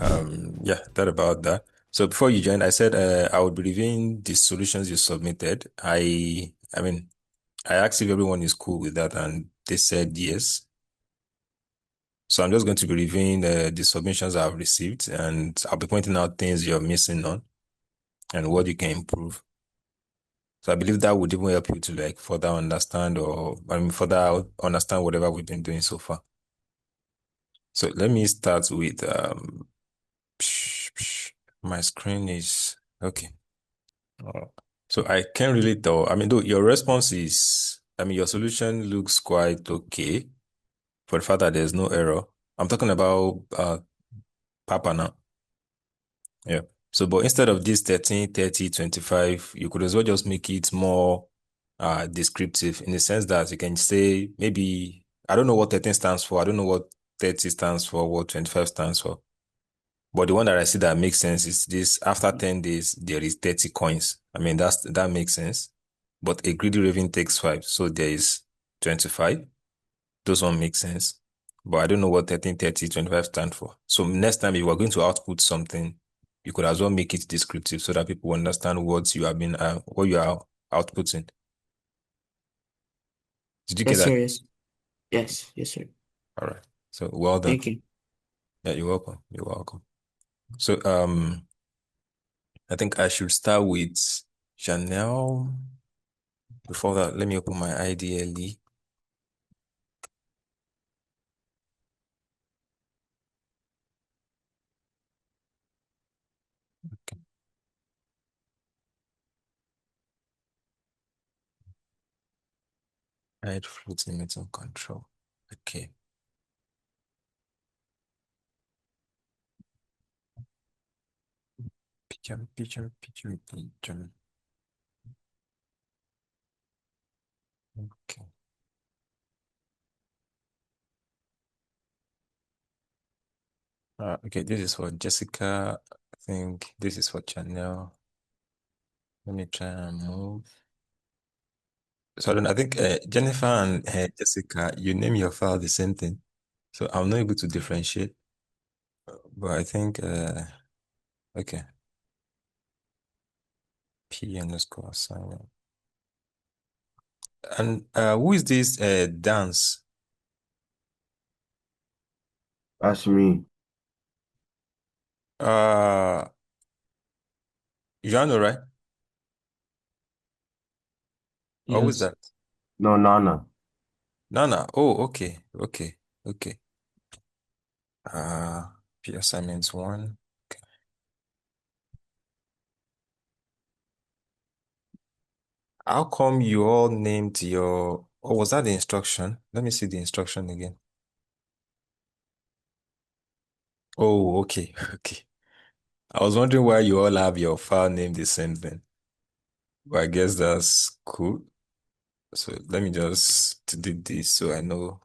Yeah, that about that. So before you joined, I said I would be reviewing the solutions you submitted. I mean, I asked if everyone is cool with that, and they said yes. So I'm just going to be reviewing the submissions I've received, and I'll be pointing out things you're missing on and what you can improve. So I believe that would even help you to like further understand or further understand whatever we've been doing so far. So let me start with my screen is okay. Uh, So I can't really tell. I mean, though your response is, I mean, your solution looks quite okay for the fact that there's no error. I'm talking about Papa now. Yeah. So, but instead of this 13, 30, 25, you could as well just make it more descriptive in the sense that you can say maybe, I don't know what 13 stands for. I don't know what 30 stands for, what 25 stands for. But the one that I see that makes sense is this after 10 days, there is 30 coins. I mean, that makes sense. But a greedy raven takes five. So there is 25. Those one make sense. But I don't know what 13, 30, 25 stand for. So next time if you are going to output something, you could as well make it descriptive so that people understand what you are outputting. Did you get Yes, that? sir. Yes. Yes. Yes, sir. All right. So well done. Thank you. Yeah, you're welcome. You're welcome. So I think I should start with Chanel. Before that, let me open my IDLE. Hide floating metal control. Okay. Picture. Okay. Okay, this is for Jessica. I think this is for Chanel. Let me try and move. So I think Jennifer and Jessica, you name your file the same thing. So I'm not able to differentiate. But I think okay. P underscore assignment. And who is this dance? That's me. Uh Jano, right? Or who is Yes. that? No, Nana. Nana. Oh, okay. Okay. Okay. P assignments one. Okay. How come you all named your, or was that the instruction? Let me see the instruction again. Oh, okay. Okay. I was wondering why you all have your file name the same thing. But I guess that's cool. So let me just delete this so I know.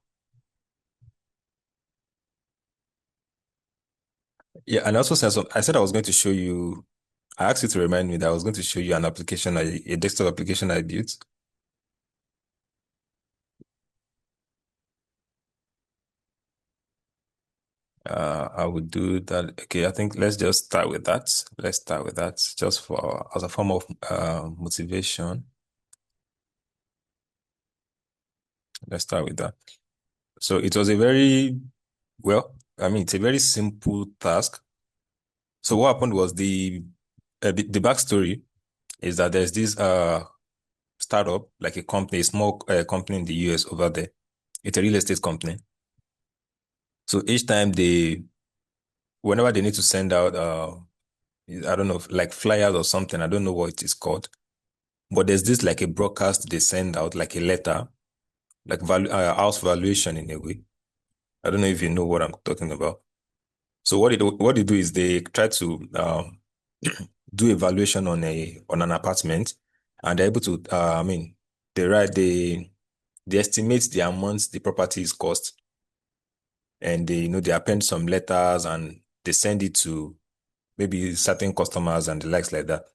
Yeah, and also since I said I was going to show you, I asked you to remind me that I was going to show you an application, a desktop application I built. I would do that. Okay, I think let's just start with that. Let's start with that just for as a form of motivation. Let's start with that. So it was a very, well, I mean, it's a very simple task. So what happened was the backstory is that there's this startup, like a company, a small company in the US over there. It's a real estate company. So each time whenever they need to send out, I don't know, like flyers or something, I don't know what it is called, but there's this like a broadcast they send out, like a letter, like house valuation in a way. I don't know if you know what I'm talking about. So what they do is they try to do evaluation on an apartment, and they're able to I mean they estimate the amount the property is cost, and they append some letters and they send it to maybe certain customers and the likes like that.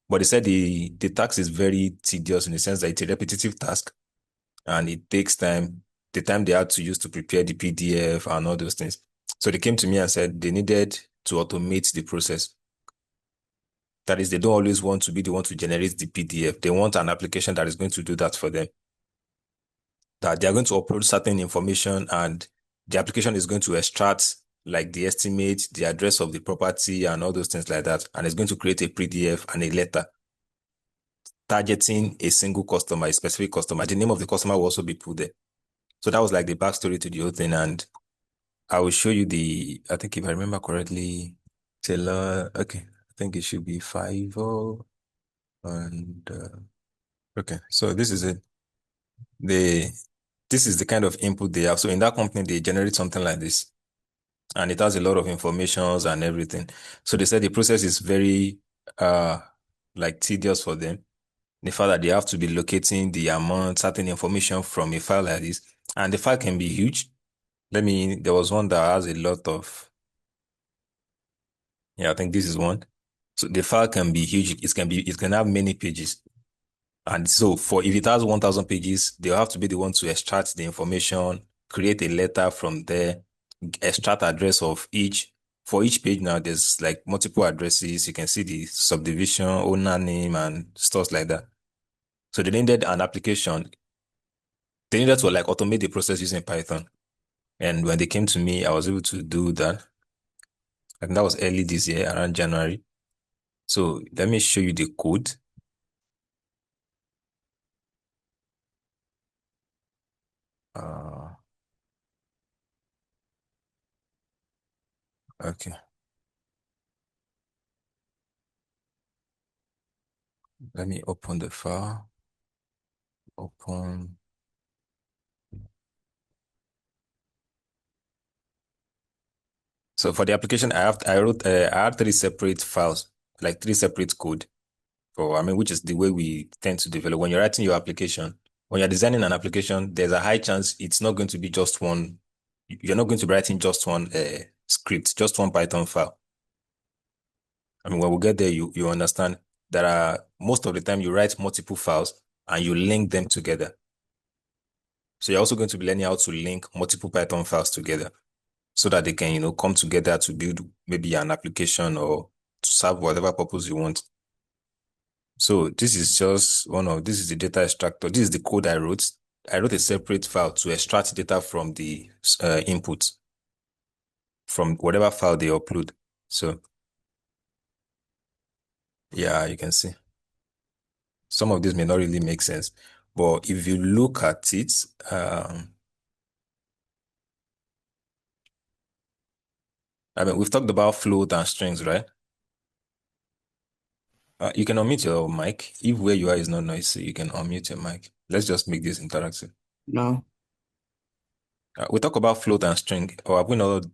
But they said the task is very tedious in the sense that it's a repetitive task and it takes time, the time they had to use to prepare the PDF and all those things. So they came to me and said they needed to automate the process. That is, they don't always want to be the one to generate the PDF. They want an application that is going to do that for them. That they are going to upload certain information and the application is going to extract like the estimate, the address of the property and all those things like that. And it's going to create a PDF and a letter targeting a single customer, a specific customer. The name of the customer will also be put there. So that was like the backstory to the whole thing. And I will show you I think if I remember correctly, Taylor, okay, I think it should be 5 and okay, so this is it. This is the kind of input they have. So in that company, they generate something like this, and it has a lot of informations and everything. So they said the process is very like tedious for them. The fact that they have to be locating the amount, certain information from a file like this, and the file can be huge. There was one that has a lot of, yeah, I think this is one. So the file can be huge. It can have many pages. And so if it has 1,000 pages, they'll have to be the one to extract the information, create a letter from there, extract address of each. For each page now, there's like multiple addresses. You can see the subdivision, owner name, and stuff like that. So they needed an application. They needed to like automate the process using Python. And when they came to me, I was able to do that. And that was early this year, around January. So let me show you the code. Okay. Let me open the file. Open. So for the application, I had 3 separate files, like 3 separate code which is the way we tend to develop. When you're writing your application, when you're designing an application, there's a high chance it's not going to be just one. You're not going to be writing just one script, just one Python file. When we get there, you understand that most of the time you write multiple files and you link them together. So you're also going to be learning how to link multiple Python files together so that they can, come together to build maybe an application or to serve whatever purpose you want. So this is the data extractor. This is the code I wrote. I wrote a separate file to extract data from the input from whatever file they upload. So yeah, you can see. Some of this may not really make sense, but if you look at it, we've talked about float and strings, right? You can unmute your mic. If where you are is not noisy, you can unmute your mic. Let's just make this interactive. No. We talk about float and string, or have we not?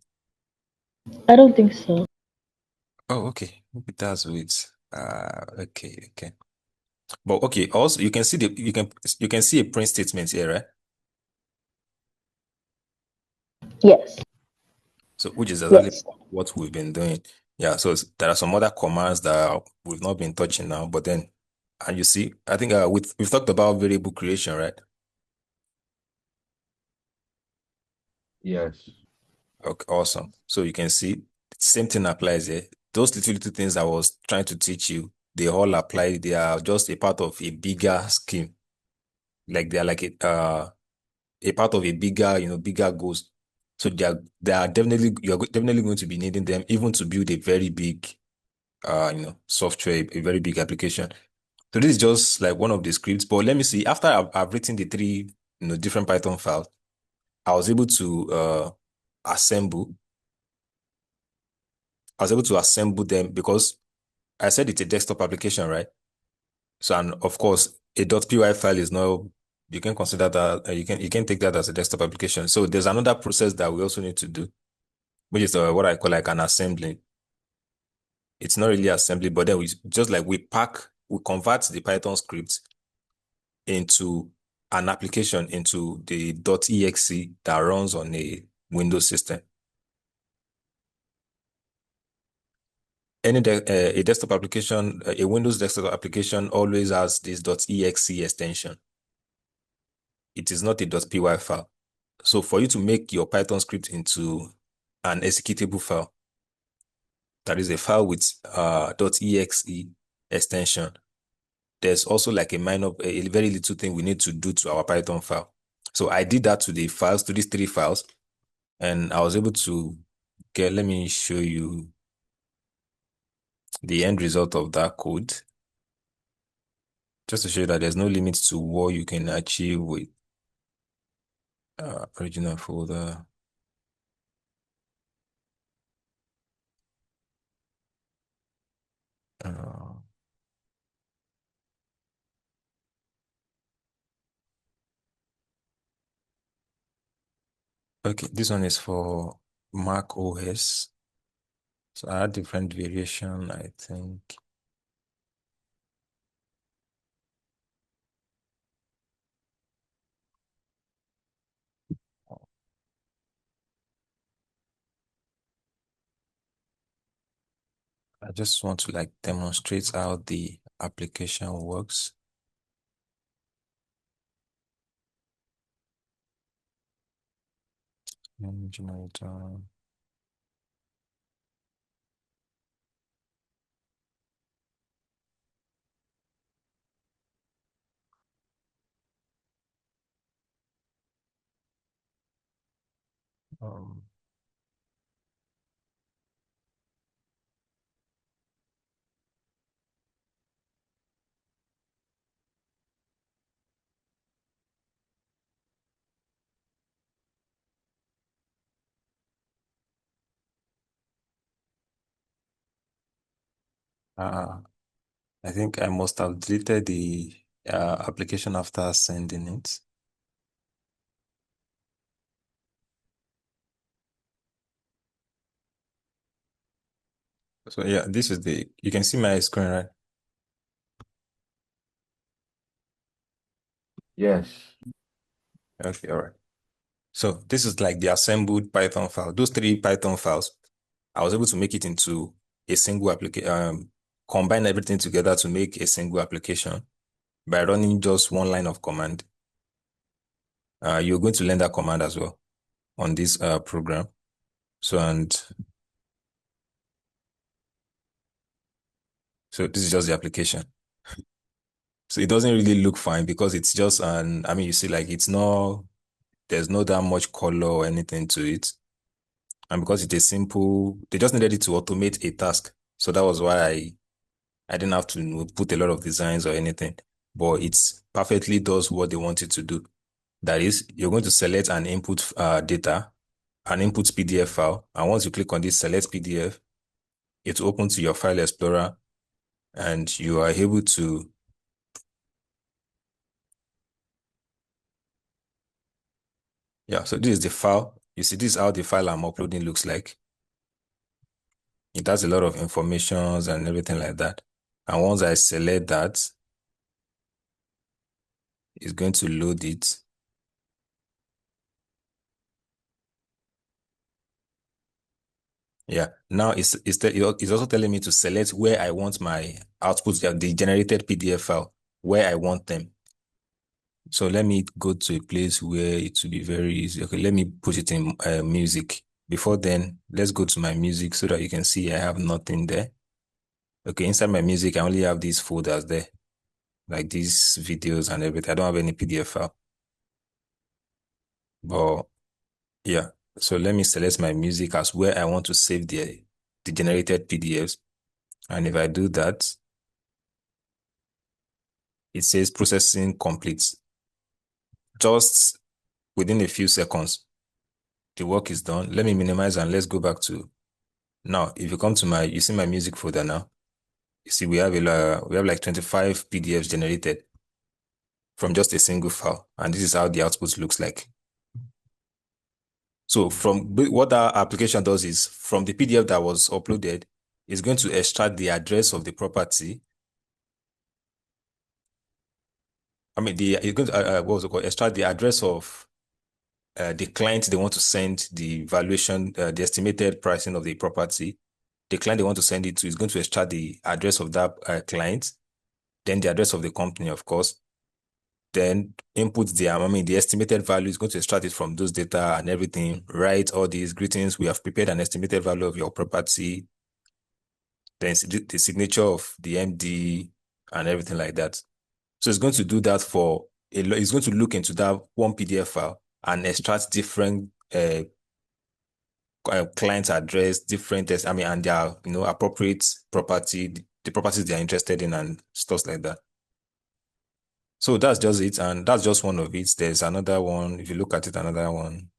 I don't think so. Oh, okay. Maybe that's with. Okay. But okay, also you can see you can see a print statement here, right? Yes. So which is exactly Yes. what we've been doing. Yeah. So there are some other commands that we've not been touching now, but then, and you see, I think we've talked about variable creation, right? Yes. Okay, awesome. So you can see same thing applies here. Those little things I was trying to teach you, they all apply. They are just a part of a bigger scheme. Like they are like a part of a bigger goals. So they are definitely you're definitely going to be needing them even to build a very big software, a very big application. So this is just like one of the scripts. But let me see. After I've written the 3 different Python files, I was able to assemble. I was able to assemble them because I said it's a desktop application, right? So, and of course, a .py file is not, you can consider that, you can take that as a desktop application. So there's another process that we also need to do, which is what I call like an assembly. It's not really assembly, but then we convert the Python script into an application, into the .exe that runs on a Windows system. A desktop application, a Windows desktop application always has this .exe extension. It is not a .py file. So for you to make your Python script into an executable file, that is a file with .exe extension. There's also like a very little thing we need to do to our Python file. So I did that to the files, to these 3 files, and I was able to let me show you the end result of that code, just to show you that there's no limit to what you can achieve with original folder. Okay, this one is for Mac OS. So I had different variation, I think. I just want to like demonstrate how the application works. Generator. Um, I think I must have deleted the application after sending it. So yeah, this is you can see my screen, right? Yes. Okay, all right. So this is like the assembled Python file. Those 3 Python files, I was able to make it into a single application, combine everything together to make a single application by running just one line of command. You're going to learn that command as well on this program. So this is just the application. So it doesn't really look fine because it's just you see like there's not that much color or anything to it. And because it's a simple, they just needed it to automate a task. So that was why I didn't have to put a lot of designs or anything, but it perfectly does what they want it to do. That is, you're going to select an input data, an input PDF file. And once you click on this select PDF, it will open to your file explorer and you are able to so this is the file. You see, this is how the file I'm uploading looks like. It has a lot of informations and everything like that. And once I select that, it's going to load it. Yeah, now it's also telling me to select where I want my outputs, the generated PDF file, where I want them. So let me go to a place where it will be very easy. Okay, let me put it in music. Before then, let's go to my music so that you can see I have nothing there. Okay, inside my music, I only have these folders there, like these videos and everything. I don't have any PDF file. But yeah, so let me select my music as where I want to save the generated PDFs. And if I do that, it says processing complete. Just within a few seconds, the work is done. Let me minimize and let's go back to now. If you come to you see my music folder now. You see we have like 25 PDFs generated from just a single file, and this is how the output looks like. So from what our application does is from the PDF that was uploaded, it's going to extract the address of the property. It's going to what was it called? Extract the address of the client they want to send the valuation, the estimated pricing of the property. The client they want to send it to is going to extract the address of that client, then the address of the company, of course. Then input the estimated value is going to extract it from those data and everything. Write all these greetings. We have prepared an estimated value of your property. then the signature of the MD and everything like that. So it's going to do that for it's going to look into that one PDF file and extract different client address, different I mean, and their appropriate property, the properties they are interested in and stuff like that. So that's just it, and that's just one of it. There's another one. If you look at it, another one,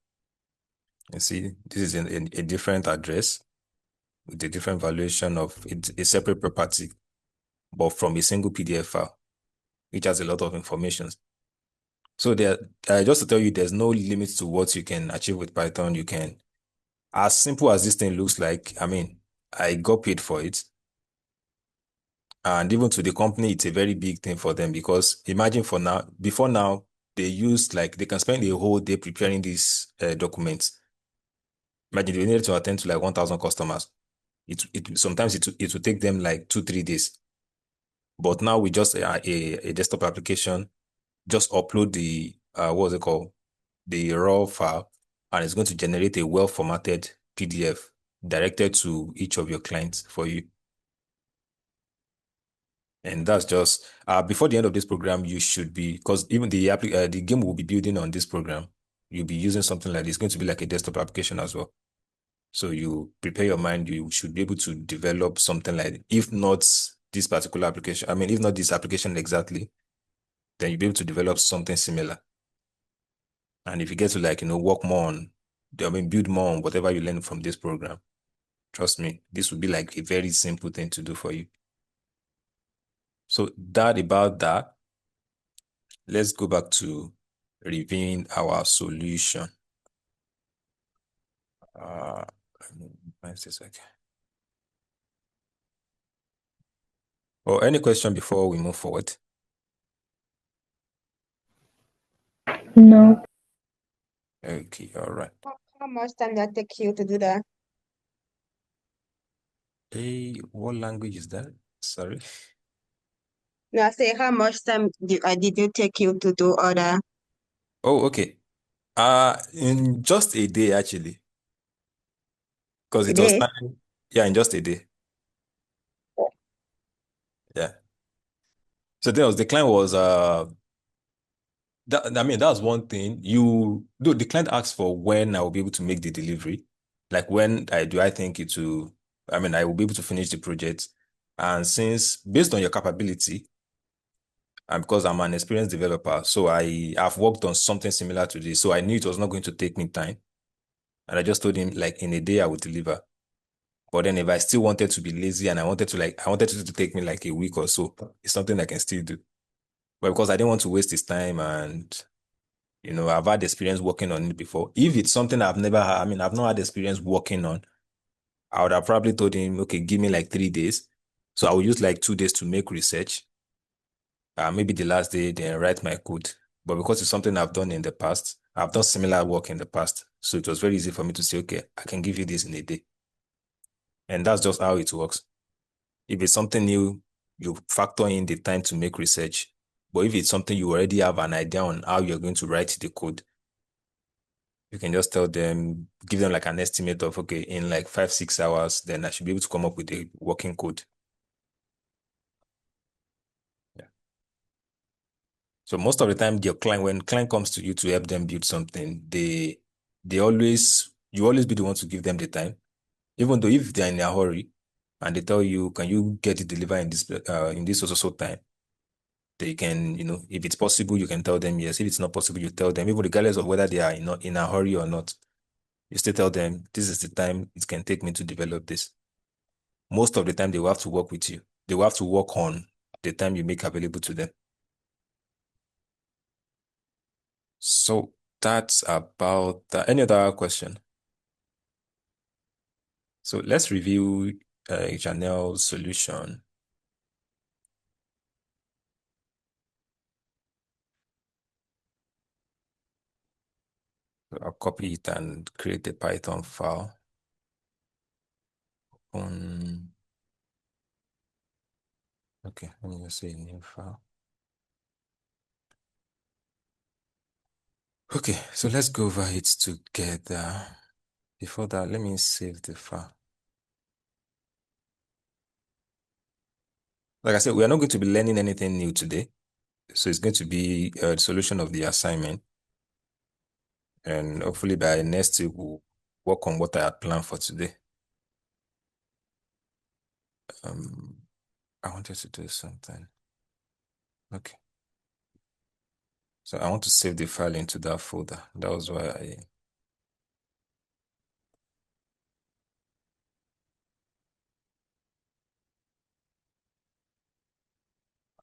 you see this is a different address with a different valuation of a separate property, but from a single PDF file, which has a lot of information. So there, just to tell you, there's no limit to what you can achieve with Python. You can, as simple as this thing looks like, I mean, I got paid for it. And even to the company, it's a very big thing for them because imagine before now, they can spend a whole day preparing these documents. Imagine they needed to attend to like 1,000 customers. Sometimes it will take them like 2-3 days. But now with just a desktop application, just upload the what's it called? The raw file, and it's going to generate a well-formatted PDF directed to each of your clients for you. And that's just before the end of this program, you should be, because even the game will be building on this program. You'll be using something like this. It's going to be like a desktop application as well. So you prepare your mind, you should be able to develop something like, if not this particular application, I mean, if not this application exactly, then you'll be able to develop something similar. And if you get to work more on, build more on whatever you learn from this program, trust me, this would be like a very simple thing to do for you. So about that. Let's go back to reviewing our solution. Or any question before we move forward? No. Okay, all right. How much time that take you to do that? Hey, what language is that? Sorry. No, I say how much time did you take you to do all that? Oh, okay. In just a day actually, because it was Today? time. Yeah, in just a day. Yeah. So the client was that's one thing. The client asked for when I will be able to make the delivery. Like when I think I will be able to finish the project. And since based on your capability, and because I'm an experienced developer, so I've worked on something similar to this. So I knew it was not going to take me time. And I just told him like in a day I would deliver. But then if I still wanted to be lazy and I wanted it to take me like a week or so, it's something I can still do. But because I didn't want to waste his time and I've had experience working on it before. If it's something I've never had, I've not had experience working on, I would have probably told him, okay, give me like 3 days. So I will use like 2 days to make research. Maybe the last day, then write my code. But because it's something I've done in the past, I've done similar work in the past. So it was very easy for me to say, okay, I can give you this in a day. And that's just how it works. If it's something new, you factor in the time to make research. But if it's something you already have an idea on how you're going to write the code, you can just tell them, give them like an estimate of, okay, in like 5-6 hours, then I should be able to come up with a working code. Yeah. So most of the time, when client comes to you to help them build something, you always be the one to give them the time. Even though if they're in a hurry and they tell you, can you get it delivered in this so time? They can, if it's possible, you can tell them yes. If it's not possible, you tell them, even regardless of whether they are in a hurry or not. You still tell them, this is the time it can take me to develop this. Most of the time, they will have to work with you. They will have to work on the time you make available to them. So that's about that. Any other question? So let's review Janelle's solution. So I'll copy it and create a Python file. Okay, let me just say new file. Okay, so let's go over it together. Before that, let me save the file. Like I said, we are not going to be learning anything new today. So it's going to be a solution of the assignment. And hopefully by next week, we'll work on what I had planned for today. I wanted to do something. Okay. So I want to save the file into that folder. That was why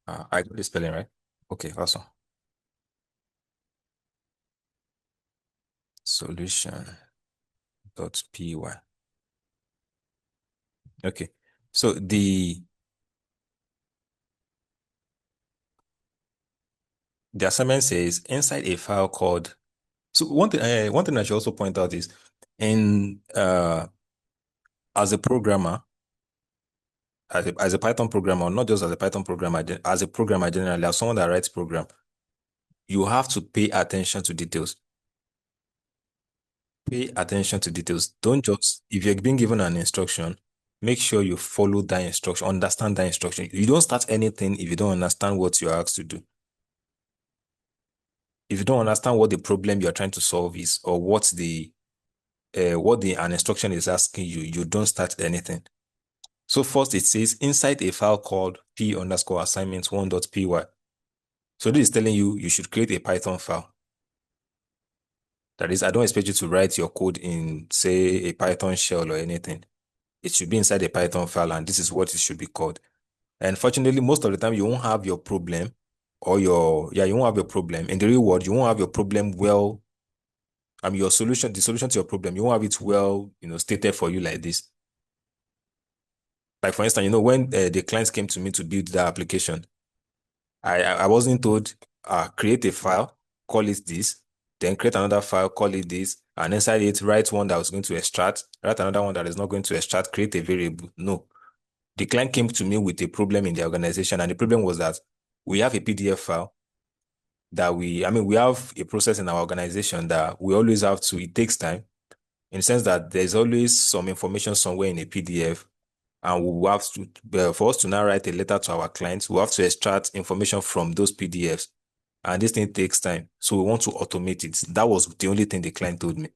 I got the spelling right. Okay, awesome. Solution.py. Okay. So the assignment says inside a file called. So one thing I should also point out is in as a programmer, as a Python programmer, not just as a Python programmer, as a programmer generally, as someone that writes program, you have to pay attention to details. Pay attention to details. Don't just, if you're being given an instruction, make sure you follow that instruction, understand that instruction. You don't start anything if you don't understand what you're asked to do. If you don't understand what the problem you're trying to solve is, or what an instruction is asking you, you don't start anything. So first it says inside a file called p_assignment1.py. So this is telling you should create a Python file. That is, I don't expect you to write your code in, say, a Python shell or anything. It should be inside a Python file, and this is what it should be called. And fortunately, most of the time, you won't have your problem you won't have your problem. In the real world, you won't have your problem well, the solution to your problem, you won't have it well, stated for you like this. Like, for instance, when the clients came to me to build that application, I wasn't told, create a file, call it this, then create another file, call it this, and inside it, write one that was going to extract, write another one that is not going to extract, create a variable. No. The client came to me with a problem in the organization, and the problem was that we have a PDF file that we have a process in our organization that we always have to, it takes time, in the sense that there's always some information somewhere in a PDF, and we will have to, for us to now write a letter to our clients, we have to extract information from those PDFs. And this thing takes time. So we want to automate it. That was the only thing the client told me.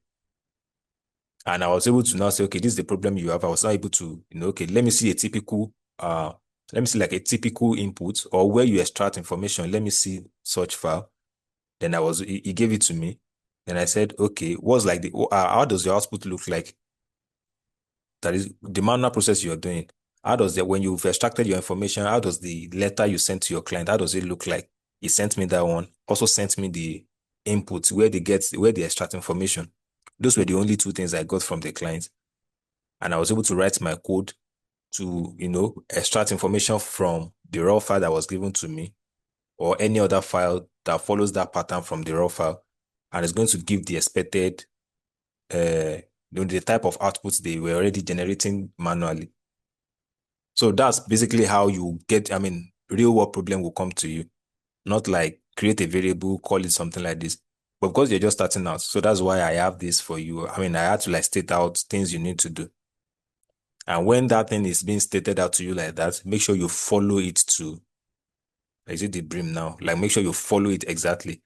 And I was able to now say, okay, this is the problem you have. I was now able to, okay, let me see like a typical input, or where you extract information. Let me see such file. Then he gave it to me. Then I said, okay, how does your output look like? That is the manual process you're doing. When you've extracted your information, how does the letter you sent to your client, how does it look like? He sent me that one, also sent me the input where they extract information. Those were the only two things I got from the client. And I was able to write my code to, extract information from the raw file that was given to me, or any other file that follows that pattern from the raw file. And it's going to give the expected, the type of outputs they were already generating manually. So that's basically how you get, real world problem will come to you. Not like create a variable, call it something like this. But because you're just starting out, so that's why I have this for you. I had to state out things you need to do. And when that thing is being stated out to you like that, make sure you follow it to, is it the brim now? Like, make sure you follow it exactly.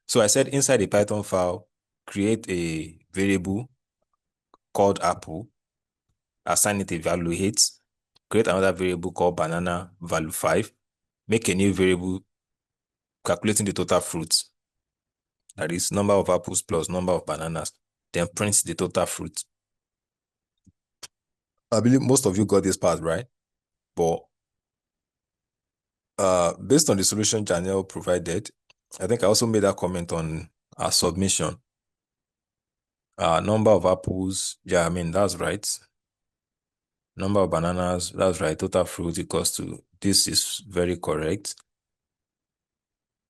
So I said inside the Python file, create a variable called apple, assign it a value 8, create another variable called banana, value 5, make a new variable calculating the total fruits. That is number of apples plus number of bananas. Then print the total fruit. I believe most of you got this part right. But based on the solution Janelle provided, I think I also made a comment on our submission. Number of apples, that's right. Number of bananas, that's right. Total fruit equals to, this is very correct.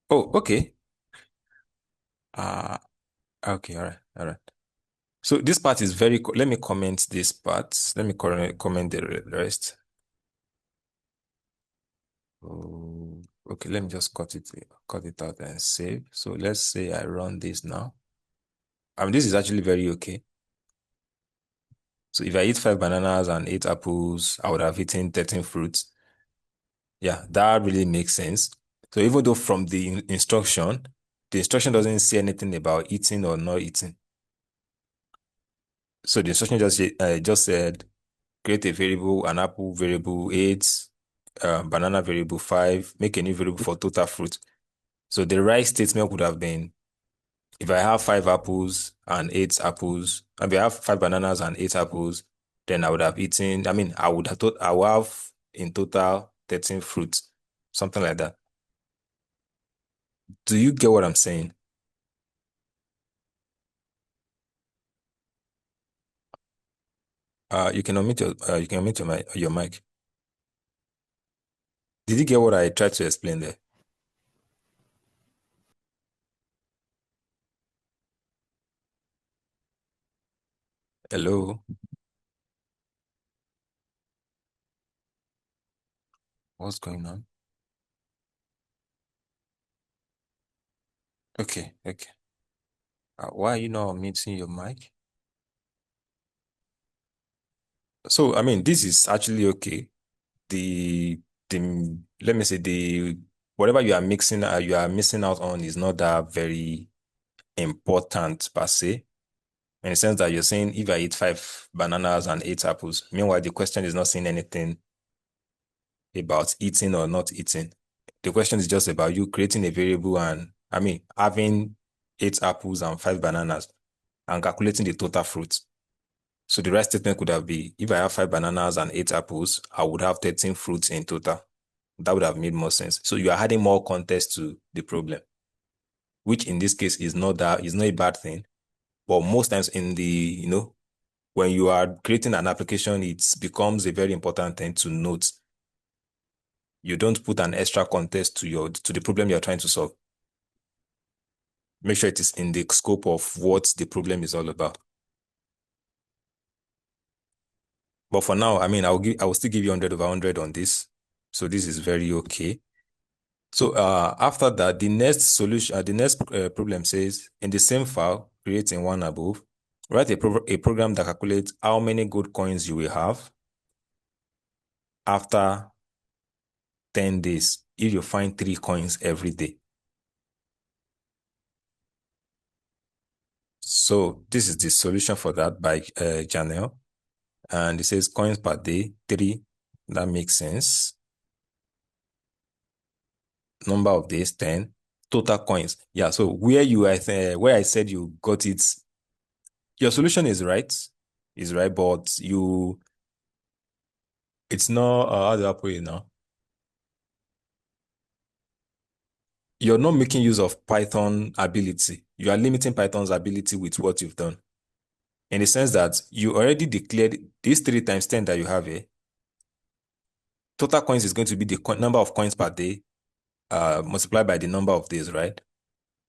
Oh, okay. Okay, all right. So this part is let me comment this part. Let me comment the rest. Okay, let me just cut it out and save. So let's say I run this now. This is actually very okay. So if I eat 5 bananas and 8 apples, I would have eaten 13 fruits. Yeah, that really makes sense. So even though from the instruction doesn't say anything about eating or not eating. So the instruction just said create a variable, an apple variable 8, banana variable 5, make a new variable for total fruit. So the right statement would have been, if I have 5 apples and 8 apples, if I have 5 bananas and 8 apples, then I would have eaten, I would have thought I will have in total 13 fruits, something like that. Do you get what I'm saying? You can unmute your mic. Did you get what I tried to explain there? Hello? What's going on? Okay. Why are you not unmuting your mic? So, this is actually okay. Let me say whatever you are mixing, you are missing out on is not that very important per se. In the sense that you're saying if I eat 5 bananas and 8 apples, meanwhile the question is not saying anything about eating or not eating. The question is just about you creating a variable and having 8 apples and 5 bananas and calculating the total fruit. So the right statement could have been, if I have 5 bananas and 8 apples, I would have 13 fruits in total. That would have made more sense. So you are adding more context to the problem, which in this case is not a bad thing. But most times when you are creating an application, it becomes a very important thing to note. You don't put an extra context to the problem you're trying to solve. Make sure it is in the scope of what the problem is all about. But for now, I will still give you 100/100 on this. So this is very okay. So after that, the next problem says, in the same file, creating one above, write a program that calculates how many gold coins you will have after 10 days if you find 3 coins every day. So this is the solution for that by Janelle. And it says coins per day, 3. That makes sense. Number of days, 10. Total coins. Yeah, so where I said you got it, your solution is right, but it's not, how do I put it now? You're not making use of Python ability. You are limiting Python's ability with what you've done. In the sense that you already declared these 3 times 10 that you have here. Total coins is going to be the number of coins per day multiplied by the number of days, right?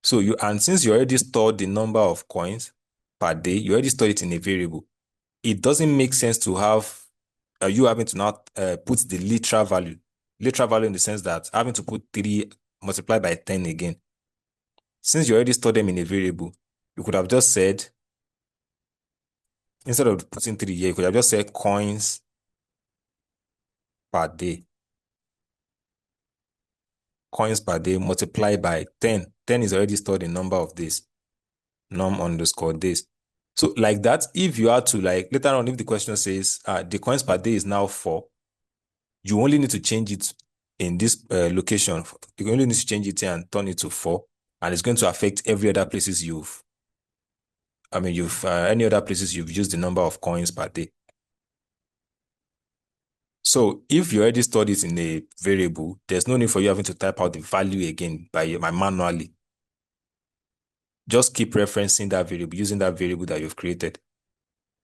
So since you already stored the number of coins per day, you already stored it in a variable. It doesn't make sense to have you having to now put the literal value. Literal value in the sense that having to put 3 multiplied by 10 again. Since you already stored them in a variable, you could have just said, instead of putting 3 here, you could have just said coins per day. Coins per day multiplied by 10. 10 is already stored in number of days. num_days. So like that, if you are to later on, if the question says the coins per day is now 4, you only need to change it in this location. You only need to change it here and turn it to 4, and it's going to affect every other places any other places you've used the number of coins per day. So if you already stored it in a variable, there's no need for you having to type out the value again manually. Just keep referencing that variable, using that variable that you've created.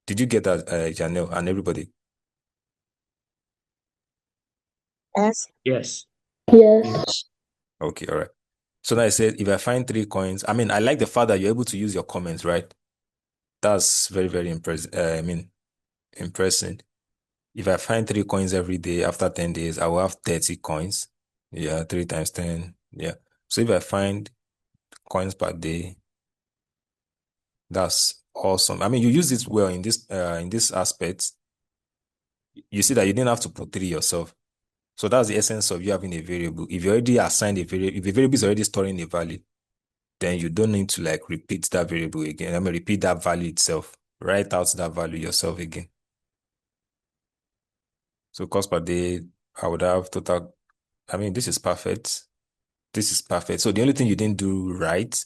Did you get that, Janelle and everybody? Yes. Yes. Yes. Okay, all right. So now I said, if I find 3 coins, I like the fact that you're able to use your comments, right? That's very, very impressive. Impressive. If I find 3 coins every day after 10 days, I will have 30 coins. Yeah, 3 times 10. Yeah. So if I find coins per day, that's awesome. You use it well in this aspect. You see that you didn't have to put 3 yourself. So that's the essence of you having a variable. If you already assigned a variable, if the variable is already storing a value, then you don't need to like repeat that variable again. I mean, repeat that value itself. Write out that value yourself again. So cost per day, I would have total. I mean, this is perfect. This is perfect. So the only thing you didn't do right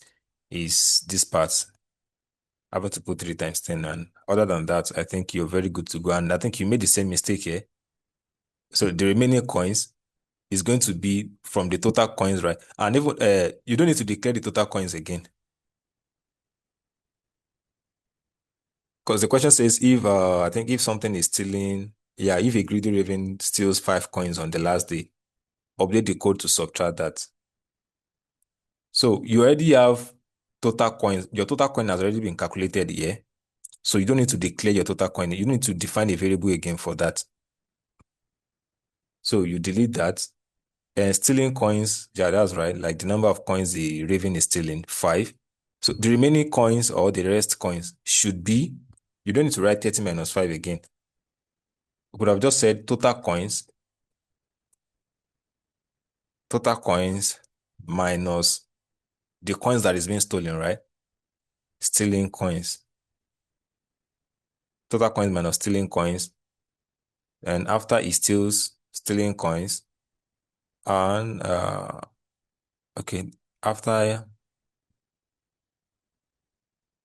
is this part. Having to put 3 times 10. And other than that, I think you're very good to go. And I think you made the same mistake here. So the remaining coins is going to be from the total coins, right? And even you don't need to declare the total coins again. Because the question says if I think if something is stealing, yeah, if a greedy raven steals 5 coins on the last day, update the code to subtract that. So you already have total coins. Your total coin has already been calculated here. So you don't need to declare your total coin. You don't need to define a variable again for that. So you delete that. And stealing coins, yeah, that's right. Like the number of coins the raven is stealing, 5. So the remaining coins or the rest coins should be, you don't need to write 30 minus 5 again. We could have just said total coins minus the coins that is being stolen, right? Stealing coins. Total coins minus stealing coins. And after he steals stealing coins, and okay, after,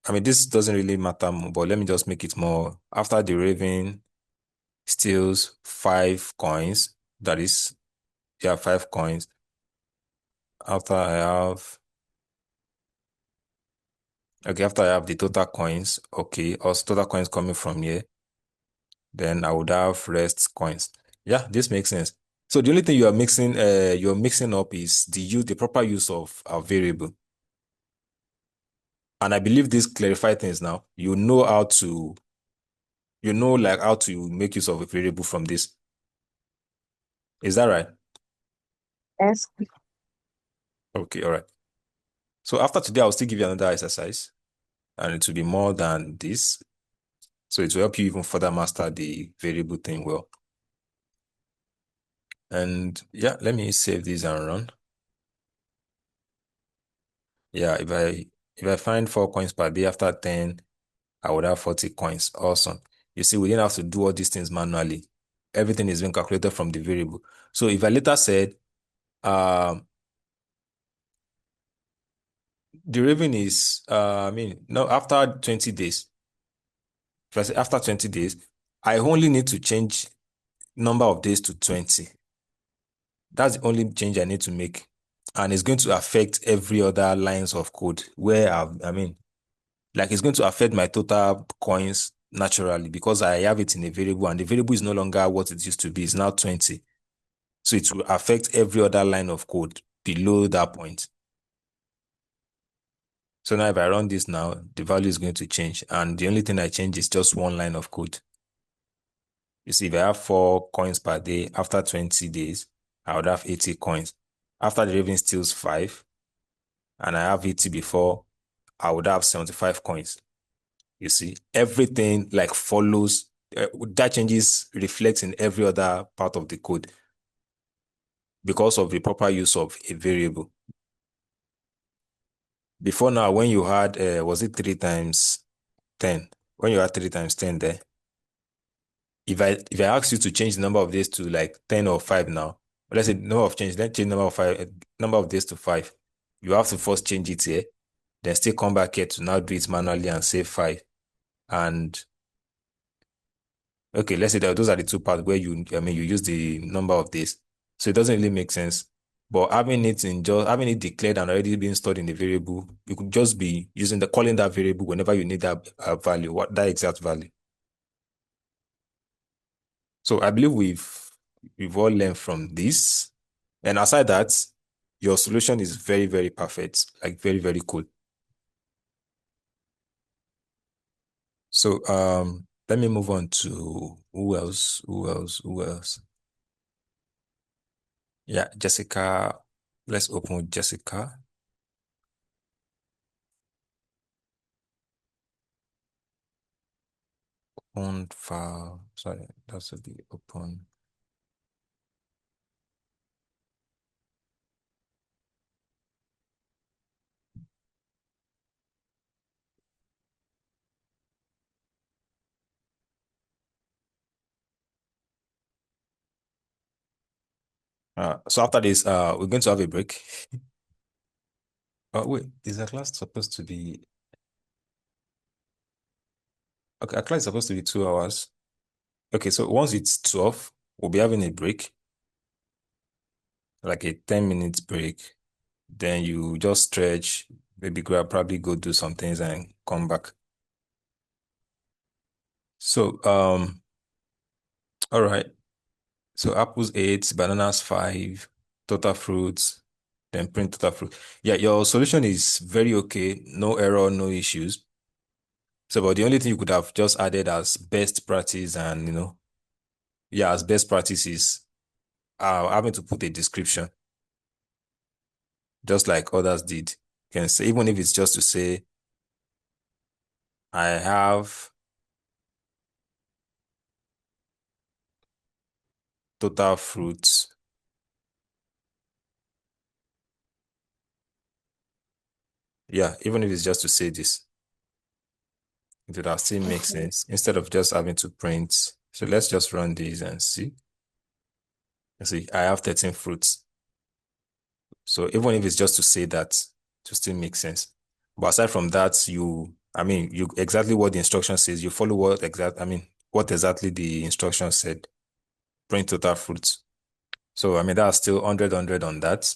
I mean, this doesn't really matter more, but let me just make it more. After the raven steals 5 coins, that is, yeah, 5 coins. After I have, okay, after I have the total coins, okay, also total coins coming from here, then I would have rest coins. Yeah, this makes sense. So the only thing you're mixing up is the proper use of a variable. And I believe this clarify things now. You know like how to make use of a variable from this. Is that right? Yes. Okay, all right. So after today, I'll still give you another exercise, and it will be more than this. So it will help you even further master the variable thing well. And yeah, let me save this and run. Yeah, if I find 4 coins per day after 10, I would have 40 coins. Awesome. You see, we didn't have to do all these things manually. Everything is being calculated from the variable. So if I later said, the raven is, I mean, no, after 20 days, if I say after 20 days, I only need to change number of days to 20. That's the only change I need to make. And it's going to affect every other lines of code where I mean, like it's going to affect my total coins naturally because I have it in a variable and the variable is no longer what it used to be. It's now 20. So it will affect every other line of code below that point. So now if I run this now, the value is going to change. And the only thing I change is just one line of code. You see, if I have 4 coins per day, after 20 days, I would have 80 coins. After the raven steals 5, and I have 80 before, I would have 75 coins. You see, everything like follows, that changes reflects in every other part of the code because of the proper use of a variable. Before now, when you had, was it 3 times 10? When you had 3 times 10 there, if I ask you to change the number of days to like 10 or 5 now, let's say let's change number of days to 5. You have to first change it here, then still come back here to now do it manually and save 5. And okay, let's say that those are the 2 parts where you use the number of days. So it doesn't really make sense. But having it declared and already being stored in the variable, you could just be calling that variable whenever you need that value, that exact value. So I believe we've all learned from this. And aside that, your solution is very, very perfect, like very, very cool. So let me move on to who else? Yeah, Jessica. Let's open with Jessica. Open file. Sorry, that should be open. So after this, we're going to have a break. Oh, wait, is the class supposed to be? Okay, our class is supposed to be 2 hours. Okay, so once it's 12, we'll be having a break, like a 10 minutes break. Then you just stretch, maybe grab, probably go do some things and come back. So, all right. So apples 8, bananas 5, total fruits, then print total fruit. Yeah, your solution is very okay. No error, no issues. So, but the only thing you could have just added as best practice and, yeah, as best practice is having to put a description, just like others did. You can say, even if it's just to say, I have total fruits. Yeah, even if it's just to say this, it would have still make sense instead of just having to print. So let's just run these and see. See, I have 13 fruits. So even if it's just to say that, to still make sense. But aside from that, you exactly what the instruction says, you follow what exactly the instruction said. Print total fruits. So, that's still 100 on that.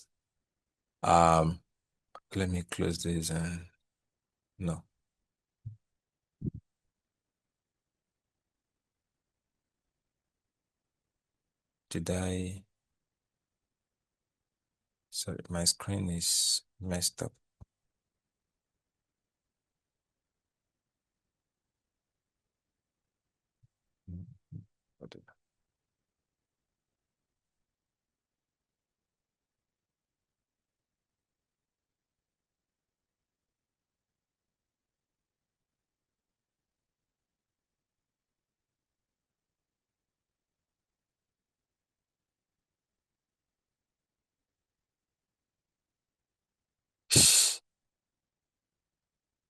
Let me close this and no. Did I? Sorry, my screen is messed up.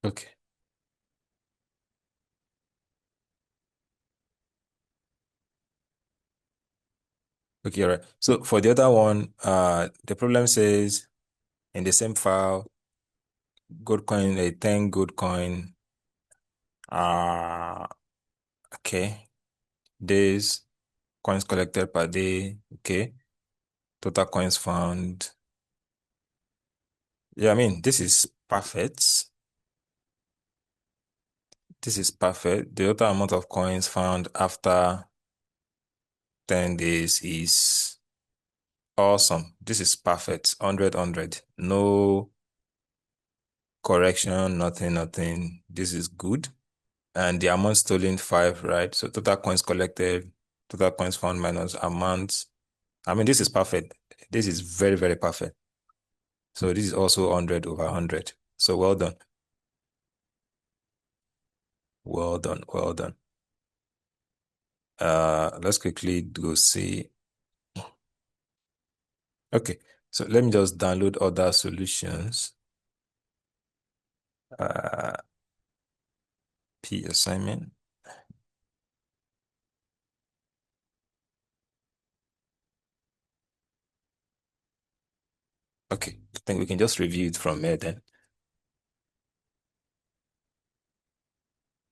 Okay. Okay, all right. So for the other one, the problem says in the same file, gold coin, a 10 gold coin. Okay. Days, coins collected per day. Okay. Total coins found. Yeah, this is perfect. This is perfect. The total amount of coins found after 10 days is awesome. This is perfect. 100. No correction, nothing. This is good. And the amount stolen 5, right? So total coins collected, total coins found minus amount. This is perfect. This is very, very perfect. So this is also 100 over 100. So well done. Well done. Well done. Let's quickly go see. Okay. So let me just download other solutions. P assignment. Okay. I think we can just review it from here then.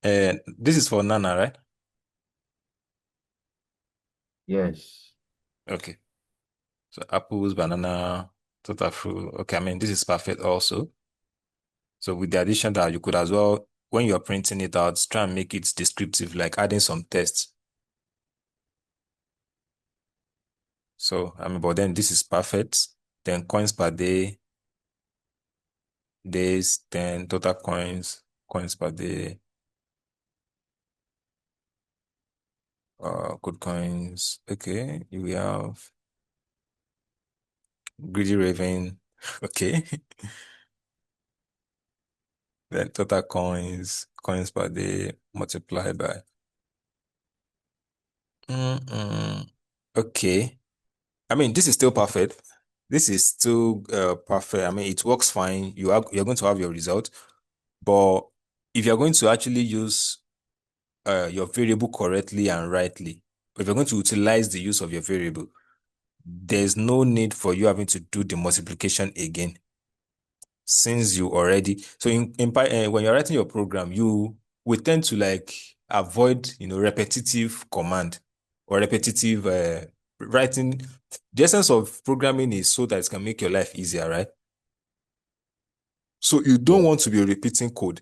And this is for Nana, right? Yes. Okay. So apples, banana, total fruit. Okay, this is perfect also. So with the addition that you could as well, when you're printing it out, try and make it descriptive, like adding some text. So, but then this is perfect. Then coins per day, days, then total coins per day. Good coins. Okay, we have Greedy Raven. Okay. Then total coins per day multiplied by. Okay. This is still perfect. This is still perfect. It works fine. You're going to have your result. But if you're going to actually use your variable correctly and rightly, if you're going to utilize the use of your variable, there's no need for you having to do the multiplication again since you already. So when you're writing your program, you will tend to like avoid, repetitive command or repetitive writing. The essence of programming is so that it can make your life easier, right? So you don't want to be repeating code.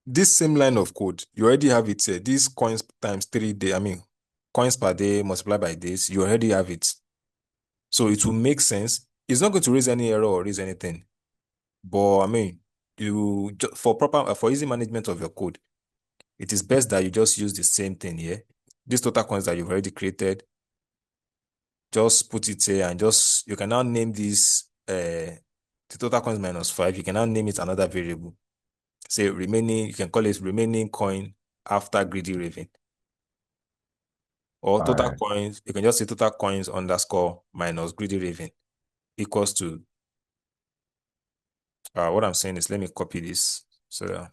This same line of code, you already have it here. These coins times 3 day, coins per day multiplied by days, you already have it. So it will make sense. It's not going to raise any error or raise anything. But for easy management of your code, it is best that you just use the same thing here. These total coins that you've already created, just put it here and you can now name this the total coins minus 5. You can now name it another variable. Say remaining, you can call it remaining coin after greedy raven. Or total Alright. coins, you can just say total coins underscore minus greedy raven equals to what I'm saying is, let me copy this. So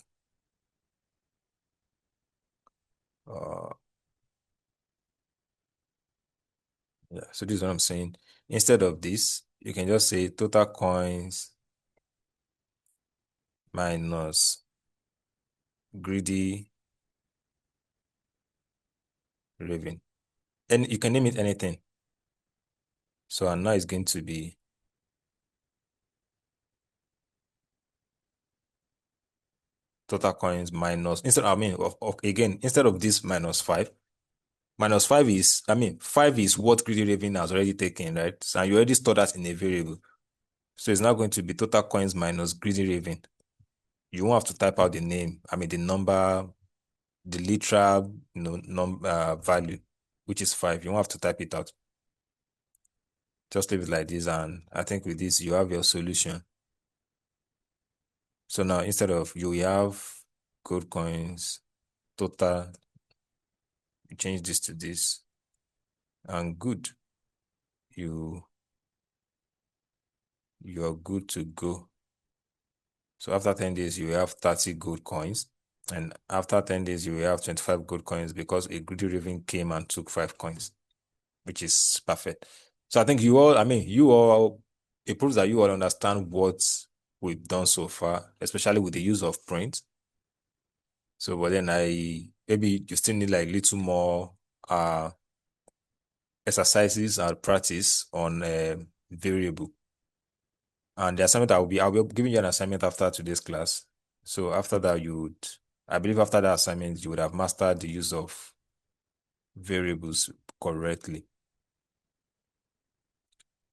yeah, so this is what I'm saying. Instead of this, you can just say total coins minus greedy raven. And you can name it anything. So now it's going to be total coins minus, instead of this minus 5, minus 5 is, 5 is what greedy raven has already taken, right? So you already stored that in a variable. So it's now going to be total coins minus greedy raven. You won't have to type out the name, the number, the literal, value, which is 5. You won't have to type it out. Just leave it like this, and I think with this, you have your solution. So now, instead of you have gold coins, total, you change this to this, and good. You're good to go. So after 10 days, you have 30 gold coins. And after 10 days, you will have 25 gold coins because a greedy raven came and took 5 coins, which is perfect. So I think it proves that you all understand what we've done so far, especially with the use of print. So, but then maybe you still need like little more exercises and practice on variable. And the assignment I'll be giving you an assignment after today's class. So after that, I believe after that assignment, you would have mastered the use of variables correctly.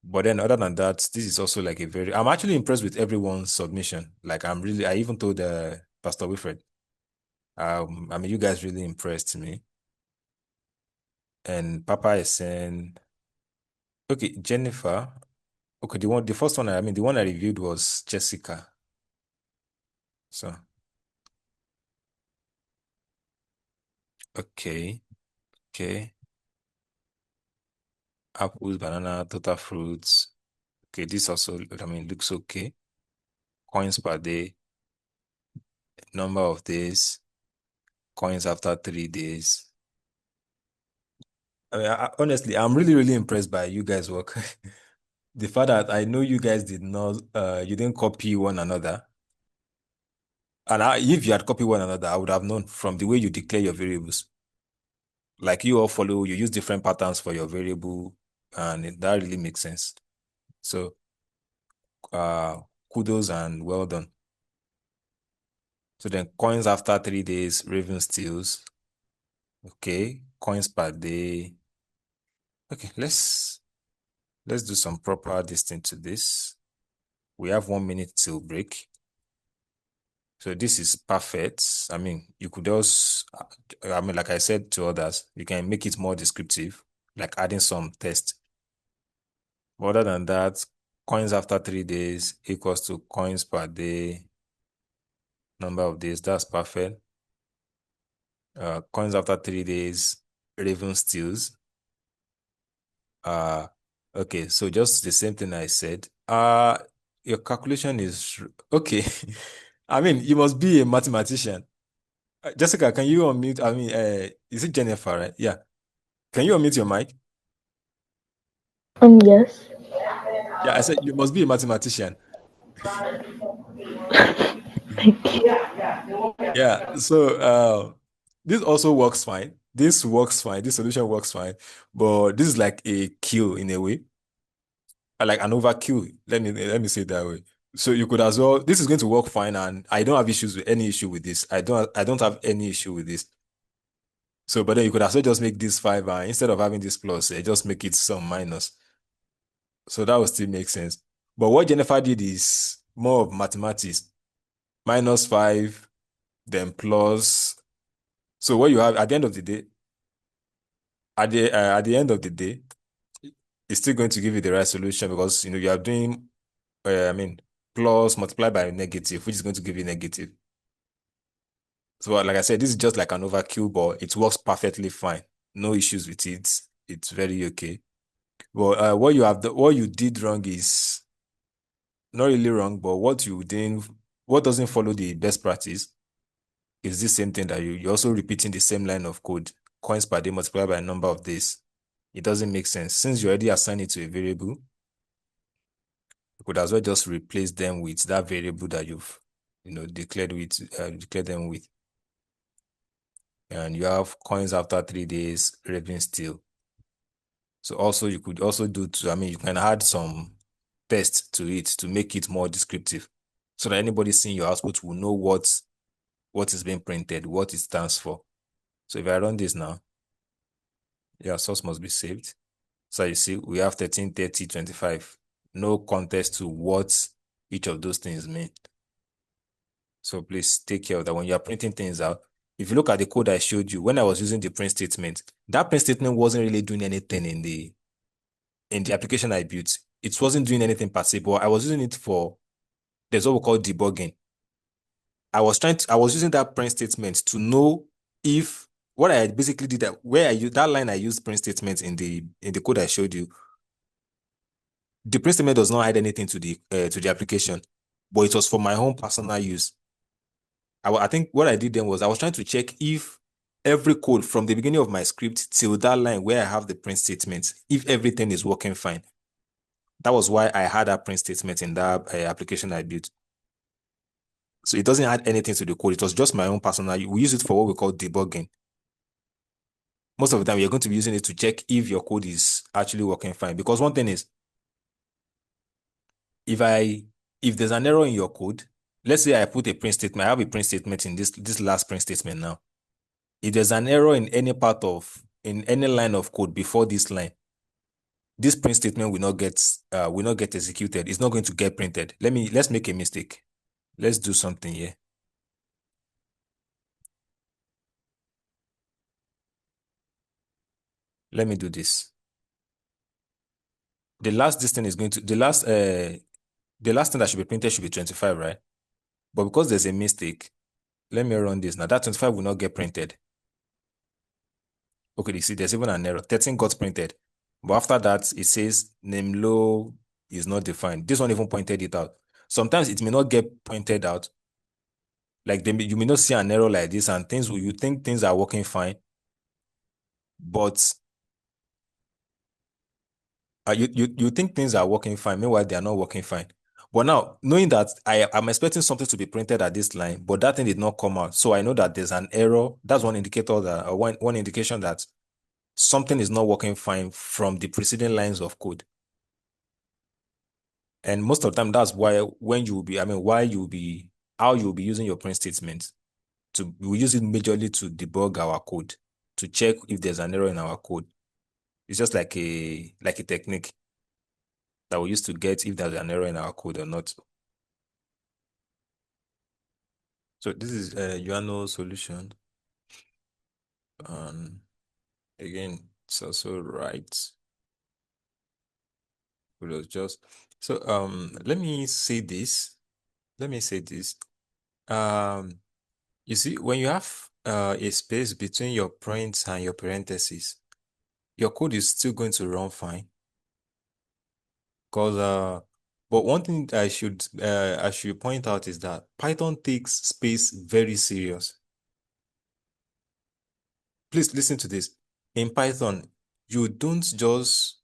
But then other than that, this is also like I'm actually impressed with everyone's submission. Like I even told Pastor Wilfred, you guys really impressed me. And Papa is saying, okay, Jennifer, okay, the first one, the one I reviewed was Jessica. So, okay. Apples, banana, total fruits. Okay, this also, looks okay. Coins per day, number of days, coins after 3 days. Honestly, I'm really, really impressed by you guys' work. The fact that I know you guys you didn't copy one another. And if you had copied one another, I would have known from the way you declare your variables. Like you use different patterns for your variable, and that really makes sense. So, kudos and well done. So then coins after 3 days, Raven steals. Okay, coins per day. Okay, let's do some proper distance to this. We have 1 minute till break. So this is perfect. You could also, like I said to others, you can make it more descriptive, like adding some text. But other than that, coins after 3 days equals to coins per day, number of days. That's perfect. Coins after 3 days, Raven steals. Okay, so just the same thing I said. Your calculation is okay. You must be a mathematician. Jessica, can you unmute? Is it Jennifer, right? Yeah. Can you unmute your mic? Yes. Yeah, I said you must be a mathematician. Thank you. Yeah, so this also works fine. This works fine. This solution works fine, but this is like a kill in a way, like an overkill. Let me say it that way. So you could as well. This is going to work fine, and I don't have issues with any issue with this. I don't have any issue with this. So, but then you could as well just make this five, and instead of having this plus, just make it some minus. So that would still make sense. But what Jennifer did is more of mathematics. -5, then plus. So what you have at the end of the day, at the end of the day, it's still going to give you the right solution because you are doing plus multiplied by negative, which is going to give you negative. So like I said, this is just like an overkill, but it works perfectly fine. No issues with it. It's very okay. But what you did wrong is not really wrong, but what doesn't follow the best practice is the same thing that you're also repeating the same line of code, coins per day multiplied by a number of days. It doesn't make sense. Since you already assigned it to a variable, you could as well just replace them with that variable that you've declared them with. And you have coins after 3 days, raving still. So also you could also you can add some text to it to make it more descriptive so that anybody seeing your output will know what is being printed, what it stands for. So if I run this now, yeah, source must be saved. So you see, we have 13, 30, 25. No context to what each of those things mean. So please take care of that when you are printing things out. If you look at the code I showed you, when I was using the print statement, that print statement wasn't really doing anything in the application I built. It wasn't doing anything per se, but I was using it for, there's what we call debugging. I was using that print statement to know if what I basically did that line I used print statement in the code I showed you. The print statement does not hide anything to the application, but it was for my own personal use. I think what I did then was I was trying to check if every code from the beginning of my script till that line where I have the print statement, if everything is working fine. That was why I had that print statement in that application I built. So it doesn't add anything to the code. It was just my own personal. We use it for what we call debugging. Most of the time, you're going to be using it to check if your code is actually working fine. Because one thing is, if there's an error in your code, let's say I put a print statement, I have a print statement in this last print statement now. If there's an error in any line of code before this line, this print statement will not get executed. It's not going to get printed. Let's make a mistake. Let's do something here. Let me do this. The last thing that should be printed should be 25, right? But because there's a mistake, let me run this now. That 25 will not get printed. Okay, you see, there's even an error. 13 got printed. But after that, it says name low is not defined. This one even pointed it out. Sometimes it may not get pointed out. Like you may not see an error like this and you think things are working fine. But you think things are working fine, meanwhile they are not working fine. But now, knowing that I'm expecting something to be printed at this line, but that thing did not come out, so I know that there's an error. That's one indicator one indication that something is not working fine from the preceding lines of code. And most of the time, that's why how you'll be using your print statement. We use it majorly to debug our code, to check if there's an error in our code. It's just like a technique that we used to get if there's an error in our code or not. So this is a Yuano solution. Again, it's also right. It was just so let me say this. You see, when you have a space between your print and your parentheses, your code is still going to run fine. But one thing I should point out is that Python takes space very serious. Please listen to this. In Python, you don't just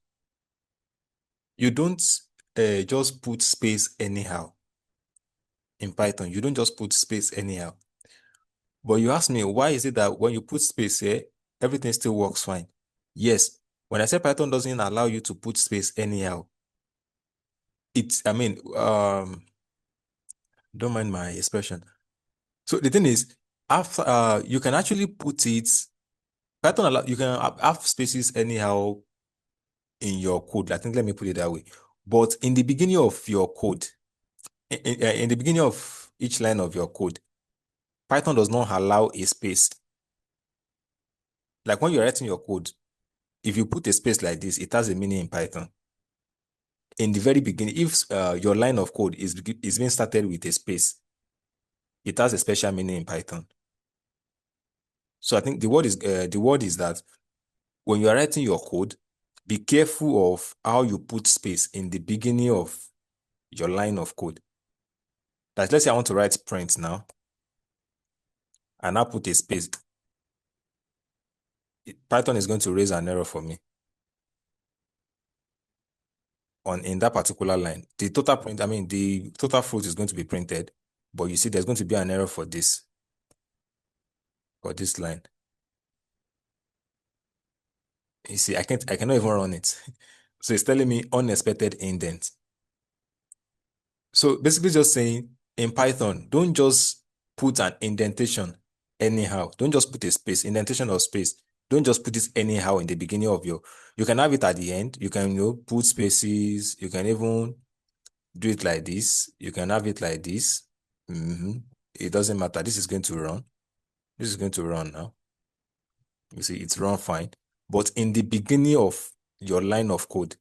you don't just put space anyhow. In Python, you don't just put space anyhow. But you ask me, why is it that when you put space here, everything still works fine? Yes, when I say Python doesn't allow you to put space anyhow, don't mind my expression. So the thing is, after you can actually put it, you can have spaces anyhow in your code. I think let me put it that way. But in the beginning of your code, in the beginning of each line of your code, Python does not allow a space. Like when you're writing your code, if you put a space like this, it has a meaning in Python. In the very beginning, if your line of code is being started with a space, it has a special meaning in Python. So I think the word is that when you are writing your code, be careful of how you put space in the beginning of your line of code. Like, let's say I want to write print now, and I put a space. Python is going to raise an error for me in that particular line. The total fruit is going to be printed, but you see there's going to be an error for this line. You see, I cannot even run it. So it's telling me unexpected indent. So basically just saying in Python, don't just put an indentation anyhow. Don't just put a space, indentation or space. Don't just put it anyhow in the beginning of you can have it at the end. You can, put spaces. You can even do it like this. You can have it like this. It doesn't matter. This is going to run. This is going to run now. You see, it's run fine. But in the beginning of your line of code,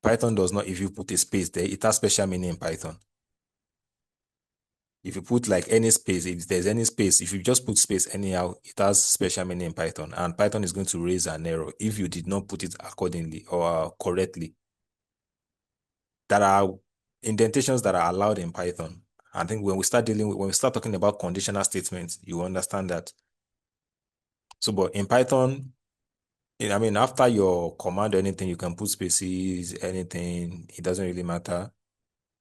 Python does not, if you put a space there, it has special meaning in Python. If you put like any space, if there's any space, if you just put space anyhow, it has special meaning in Python. And Python is going to raise an error if you did not put it accordingly or correctly. There are indentations that are allowed in Python. I think when we start talking about conditional statements, you understand that. So, but in Python, after your command or anything, you can put spaces, anything, it doesn't really matter.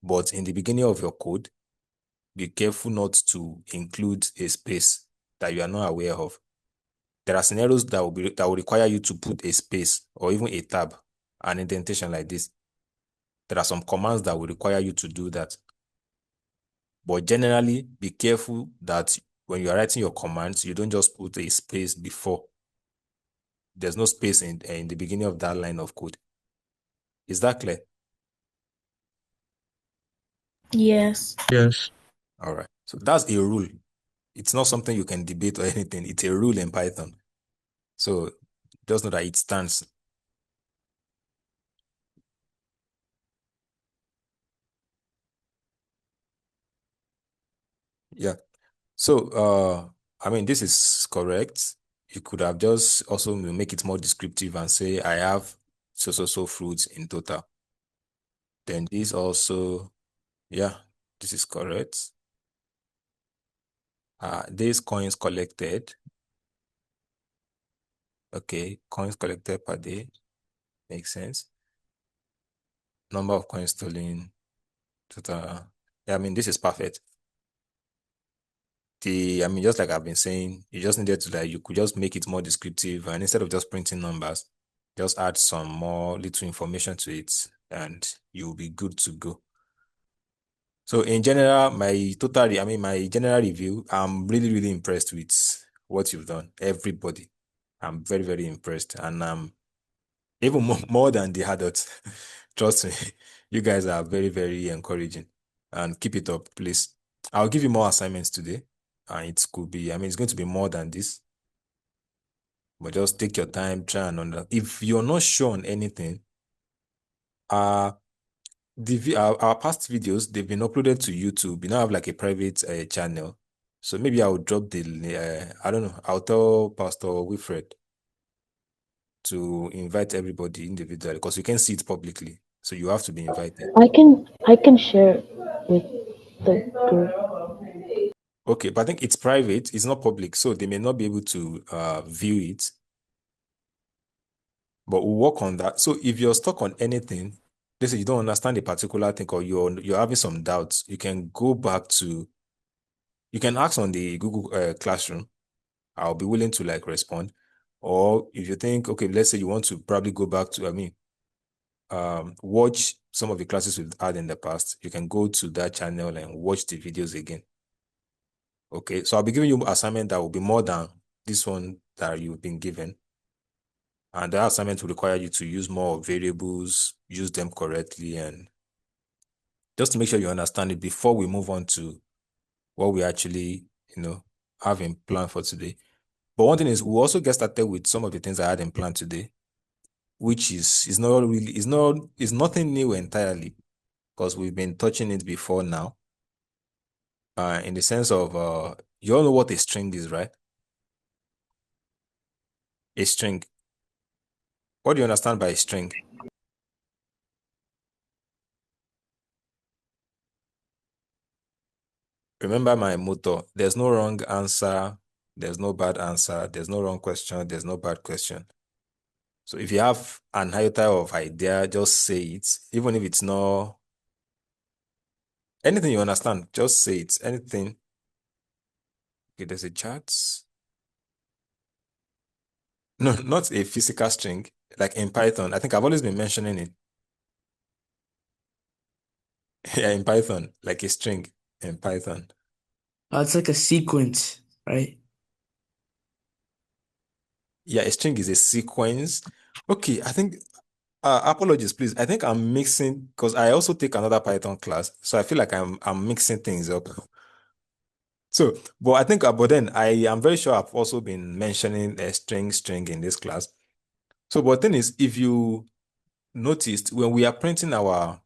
But in the beginning of your code, be careful not to include a space that you are not aware of. There are scenarios that will require you to put a space or even a tab, an indentation like this. There are some commands that will require you to do that. But generally, be careful that when you are writing your commands, you don't just put a space before. There's no space in the beginning of that line of code. Is that clear? Yes. Yes. All right. So that's a rule. It's not something you can debate or anything. It's a rule in Python. So just know that it stands. Yeah. So, this is correct. You could have just also make it more descriptive and say, I have so fruits in total. Then this also, yeah, this is correct. These coins collected. Okay, coins collected per day. Makes sense. Number of coins stolen, total. Yeah, this is perfect. Just like I've been saying, you just needed to you could just make it more descriptive, and instead of just printing numbers, just add some more little information to it and you'll be good to go. So in general, my general review, I'm really, really impressed with what you've done. Everybody, I'm very, very impressed. And even more than the adults. Trust me, you guys are very, very encouraging. And keep it up, please. I'll give you more assignments today. And it could be, it's going to be more than this. But just take your time, try and understand. If you're not sure on anything, our past videos, they've been uploaded to YouTube. We now have like a private channel. So maybe I'll drop the, I don't know, I'll tell Pastor Wilfred to invite everybody individually because you can see it publicly. So you have to be invited. I can share with the group. Okay, but I think it's private. It's not public, so they may not be able to view it. But we'll work on that. So if you're stuck on anything, let's say you don't understand a particular thing or you're having some doubts, you can go back to, you can ask on the Google Classroom. I'll be willing to like respond. Or if you think, okay, let's say you want to probably go back to, watch some of the classes we've had in the past, you can go to that channel and watch the videos again. Okay, so I'll be giving you assignment that will be more than this one that you've been given. And the assignment will require you to use more variables, use them correctly, and just to make sure you understand it before we move on to what we actually, have in plan for today. But one thing is, we'll also get started with some of the things I had in plan today, which is nothing new entirely, because we've been touching it before now. In the sense of, you all know what a string is, right? A string. What do you understand by a string? Remember my motto, there's no wrong answer, there's no bad answer, there's no wrong question, there's no bad question. So if you have an iota of idea, just say it, even if it's not anything you understand, just say it. Anything. Okay, there's a chat. No, not a physical string, like in Python. I think I've always been mentioning it. Yeah, in Python, like a string in Python. It's like a sequence, right? Yeah, a string is a sequence. Okay, I think, apologies, please. I think I'm mixing, because I also take another Python class, so I feel like I'm mixing things up. So, but I think, but then I am very sure I've also been mentioning a string in this class. So, but thing is, if you noticed when we are printing so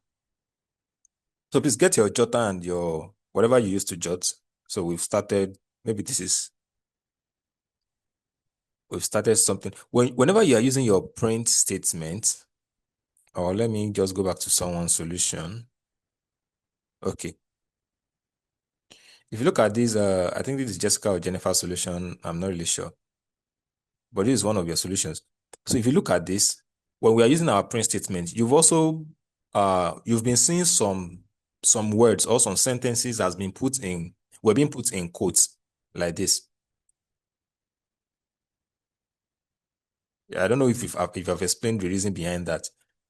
please get your jotter and your whatever you used to jot. So we've started, maybe we've started something. Whenever you are using your print statement, or let me just go back to someone's solution. Okay. If you look at this, I think this is Jessica or Jennifer's solution. I'm not really sure. But this is one of your solutions. So if you look at this, when we are using our print statement, you've been seeing some words or some sentences were being put in quotes like this. I don't know if I've explained the reason behind that.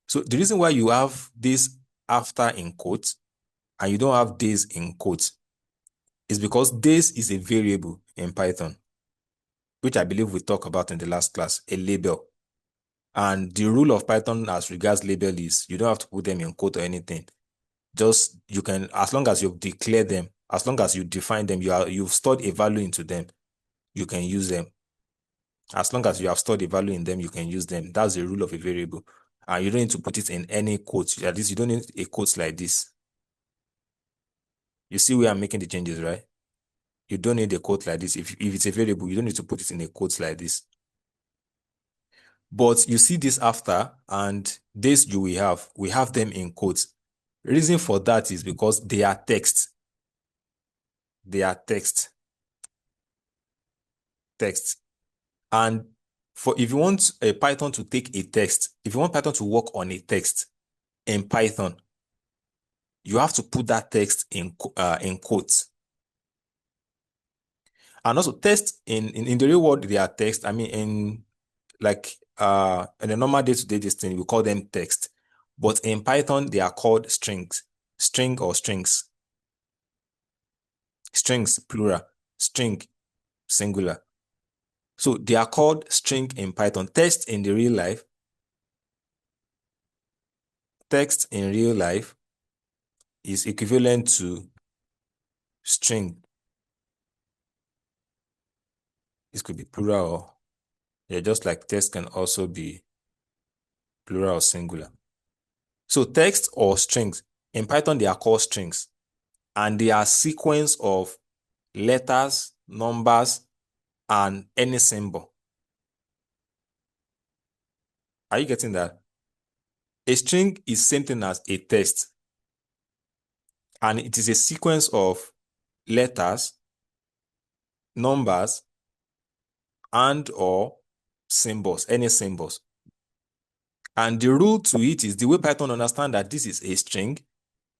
So the reason why you have this after in quotes and you don't have this in quotes is because this is a variable in Python, which I believe we talked about in the last class, a label. And the rule of Python as regards label is you don't have to put them in quote or anything. Just you can, as long as you've declared them, as long as you define them, you've stored a value into them, you can use them. As long as you have stored a value in them, you can use them. That's the rule of a variable. And you don't need to put it in any quote. At least you don't need a quote like this. You see where I'm making the changes, right? You don't need a quote like this. If it's a variable, you don't need to put it in a quote like this. But you see this after, and this we have them in quotes. Reason for that is because they are text. They are text. Text. And if you want a Python to take a text, if you want Python to work on a text in Python, you have to put that text in quotes. And also text in the real world, they are text. I mean, in a normal day-to-day this thing, we call them text. But in Python, they are called strings. String or strings. Strings, plural. String, singular. So they are called string in Python. Text in real life is equivalent to string. This could be plural or, yeah, just like text can also be plural or singular. So text or strings, in Python, they are called strings. And they are sequence of letters, numbers, and any symbol. Are you getting that? A string is same thing as a text. And it is a sequence of letters, numbers, and or symbols, any symbols. And the rule to it is the way Python understand that this is a string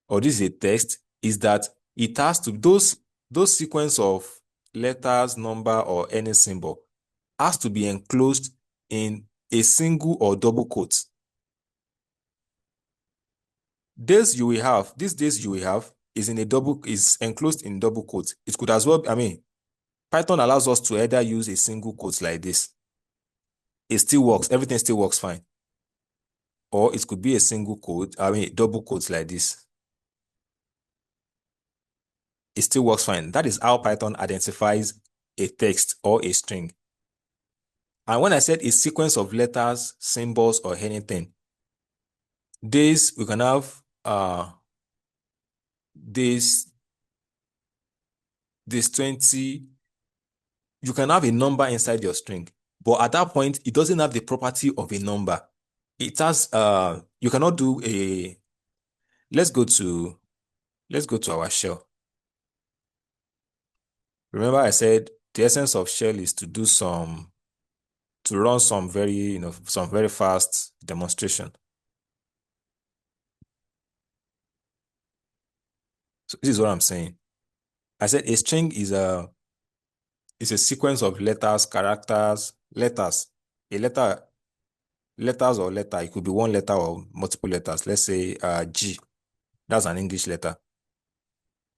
or this is a text is that it has to, those sequence of letters, number, or any symbol has to be enclosed in a single or double quote. These days you will have is enclosed in double quotes. It could as well, Python allows us to either use a single quote like this. It still works, everything still works fine. Or it could be a single quote, double quotes like this. It still works fine. That is how Python identifies a text or a string. And when I said a sequence of letters, symbols, or anything, this we can have this 20. You can have a number inside your string, but at that point, it doesn't have the property of a number. It has you cannot do a let's go to our shell. Remember I said the essence of shell is to run some very fast demonstration. So this is what I'm saying. I said a string is a sequence of letters, characters, letters. Letters or letter. It could be one letter or multiple letters. Let's say G. That's an English letter.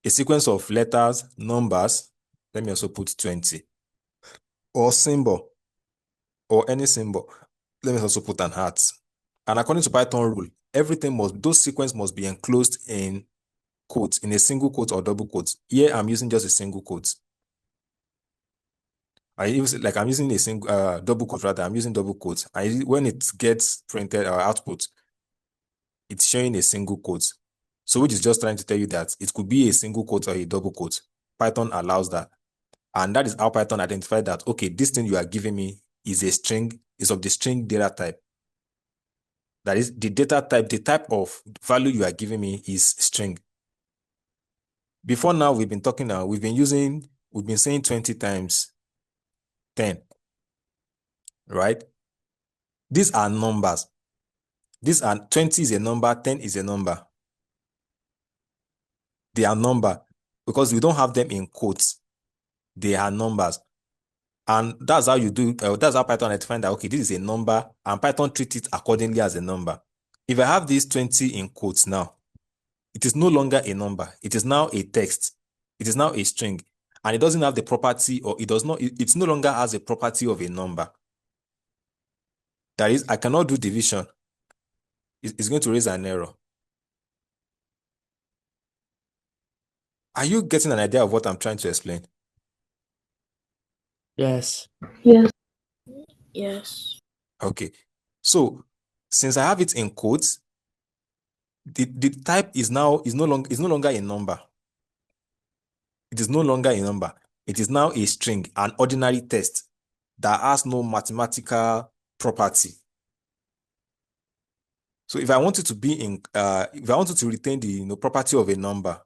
A sequence of letters, numbers. Let me also put 20. Or symbol. Or any symbol. Let me also put an heart. And according to Python rule, those sequence must be enclosed in quotes, in a single quote or double quote. Here I'm using just a single quote. I'm using a single double quote rather. I'm using double quotes. When it gets printed or output, it's showing a single quote. So which is just trying to tell you that it could be a single quote or a double quote. Python allows that. And that is how Python identified that, okay, this thing you are giving me is a string, is of the string data type. That is the data type, the type of value you are giving me is string. Before now, we've been saying 20 times 10, right? These are numbers. 20 is a number, 10 is a number. They are number because we don't have them in quotes. They are numbers. And that's how that's how Python identifies that, okay, this is a number, and Python treats it accordingly as a number. If I have these 20 in quotes now, it is no longer a number. It is now a text. It is now a string. And it doesn't have the property, or it no longer has a property of a number. That is, I cannot do division. It's going to raise an error. Are you getting an idea of what I'm trying to explain? Yes. Yes. Yes. Okay. So since I have it in quotes, the type is no longer a number. It is no longer a number. It is now a string, an ordinary text that has no mathematical property. So if I wanted to retain the property of a number,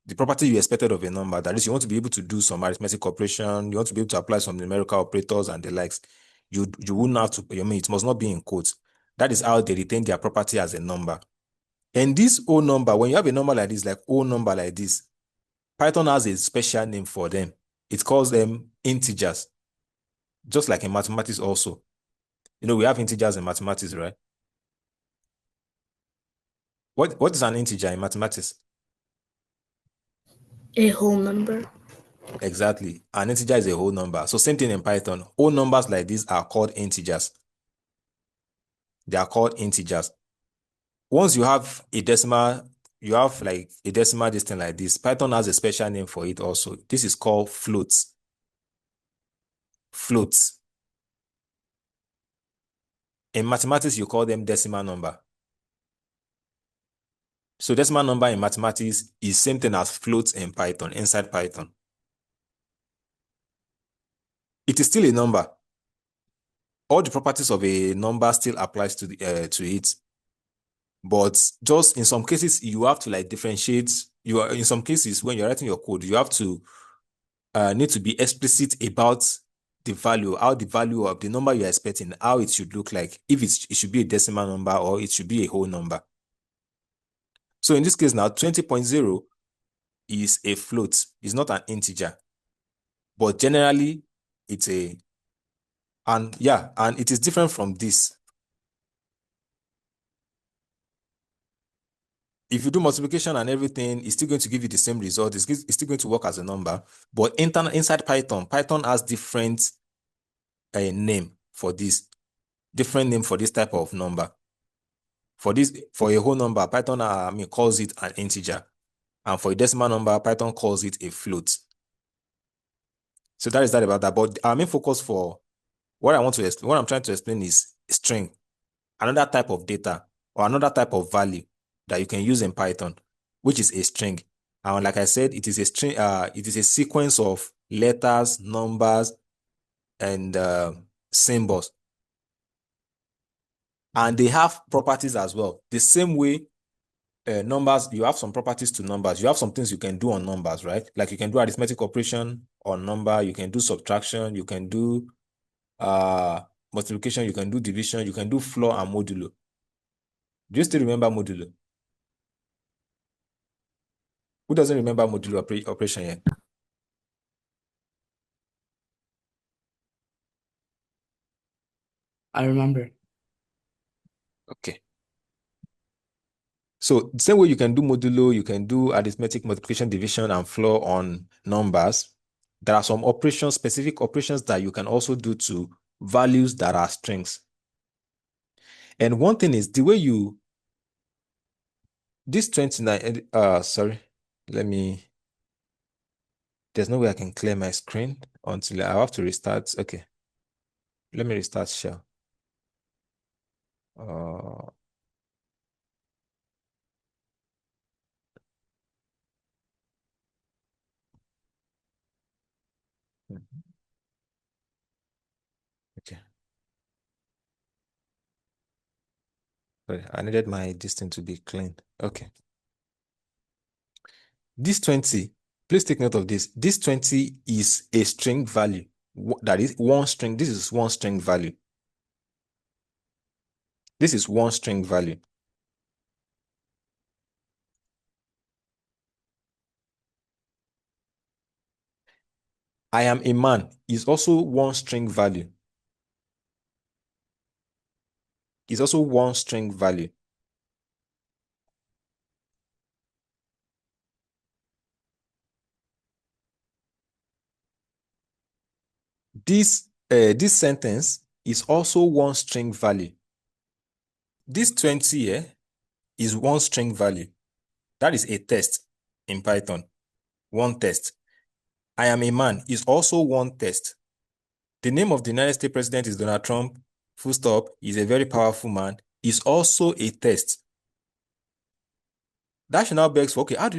the property you expected of a number, that is, you want to be able to do some arithmetic operation, you want to be able to apply some numerical operators and the likes, you wouldn't have to, it must not be in quotes. That is how they retain their property as a number. And this O number, when you have a number like this, like O number like this, Python has a special name for them. It calls them integers. Just like in mathematics also. We have integers in mathematics, right? What is an integer in mathematics? A whole number. Exactly. An integer is a whole number. So same thing in Python. Whole numbers like this are called integers. They are called integers. Once you have a decimal, you have like a decimal distance like this. Python has a special name for it also. This is called floats. Floats. In mathematics, you call them decimal number. So decimal number in mathematics is same thing as floats in Python, inside Python. It is still a number. All the properties of a number still applies to it. But just in some cases, you have to like differentiate. In some cases, when you're writing your code, you have to need to be explicit about the value, how the value of the number you're expecting, how it should look like, if it should be a decimal number or it should be a whole number. So in this case now, 20.0 is a float. It's not an integer. But generally, it's a, and yeah, and it is different from this. If you do multiplication and everything, it's still going to give you the same result. It's still going to work as a number. But inside Python, Python has different name for this, different name for this type of number. For a whole number, Python calls it an integer. And for a decimal number, Python calls it a float. So that is that about that. But our main focus for what I'm trying to explain is string, another type of data or another type of value that you can use in Python, which is a string. And like I said, it is a string. It is a sequence of letters, numbers, and symbols. And they have properties as well. The same way numbers, you have some properties to numbers. You have some things you can do on numbers, right? Like you can do arithmetic operation on number. You can do subtraction. You can do multiplication. You can do division. You can do floor and modulo. Do you still remember modulo? Who doesn't remember modulo operation yet? I remember. Okay. So the same way you can do modulo, you can do arithmetic, multiplication, division, and floor on numbers. There are some operations, specific operations that you can also do to values that are strings. And one thing is the way you, this 29, sorry, there's no way I can clear my screen until I have to restart. Okay. Let me restart shell. Okay. Sorry, I needed my distance to be clean. Okay. This 20, please take note of this. This 20 is a string value. That is one string. This is one string value. This is one string value. I am a man is also one string value. Is also one string value. This sentence is also one string value. This 20 here is one string value. That is a test in Python. One test. I am a man is also one test. The name of the United States president is Donald Trump. Full stop. He's a very powerful man. Is also a test. That should now begs for, okay, how do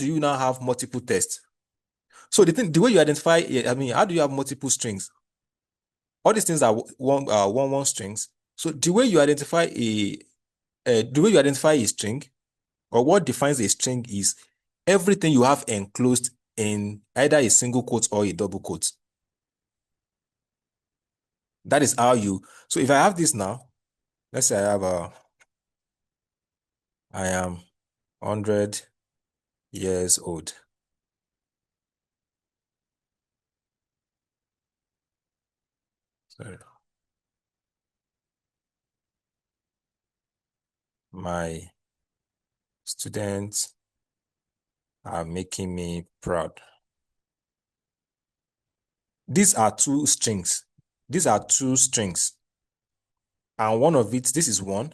you now have multiple tests? So the way you identify, how do you have multiple strings? All these things are one strings. So the way you identify a string, or what defines a string, is everything you have enclosed in either a single quote or a double quote. That is how you. So if I have this now, let's say I am 100 years old. Sorry. My students are making me proud. These are two strings. These are two strings. And one of it, this is one,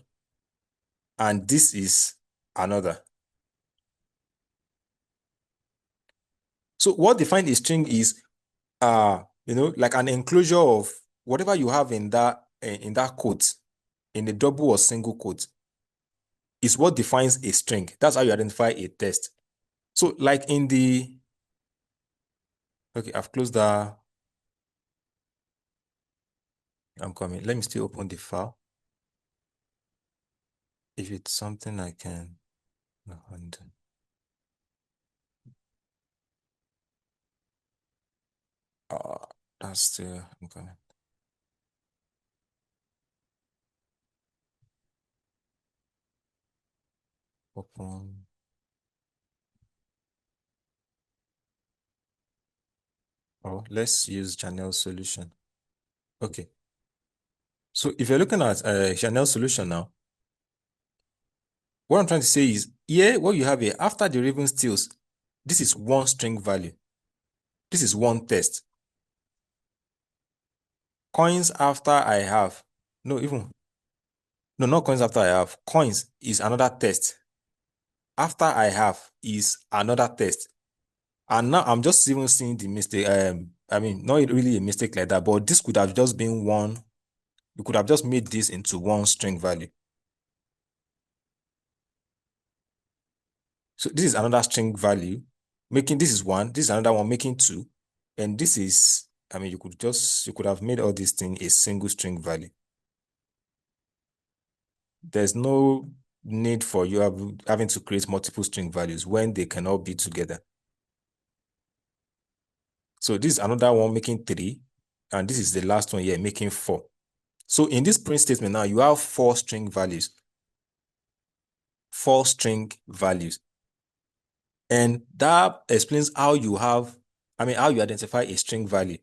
and this is another. So what defines a string is, like an enclosure of whatever you have in that quote, in the double or single quote, is what defines a string. That's how you identify a text. So like in the, okay, I've closed that. I'm coming. Let me still open the file. If it's something I can handle. That's still okay. Open. Oh, let's use Chanel solution. Okay. So if you're looking at Chanel solution now, what I'm trying to say is here, what you have here, after the Raven steals, this is one string value. This is one test. Coins after I have, no, not coins after I have. Coins is another test. After I have is another test. And now I'm just even seeing the mistake. I mean, not really a mistake like that, but this could have just been one. You could have just made this into one string value. So this is another string value, making this is one, this is another one, making two. And this is, I mean, you could have made all these things a single string value. There's no need for you having to create multiple string values when they cannot be together. So this is another one making three, and this is the last one here making four. So in this print statement now, you have four string values. Four string values. And that explains how you identify a string value.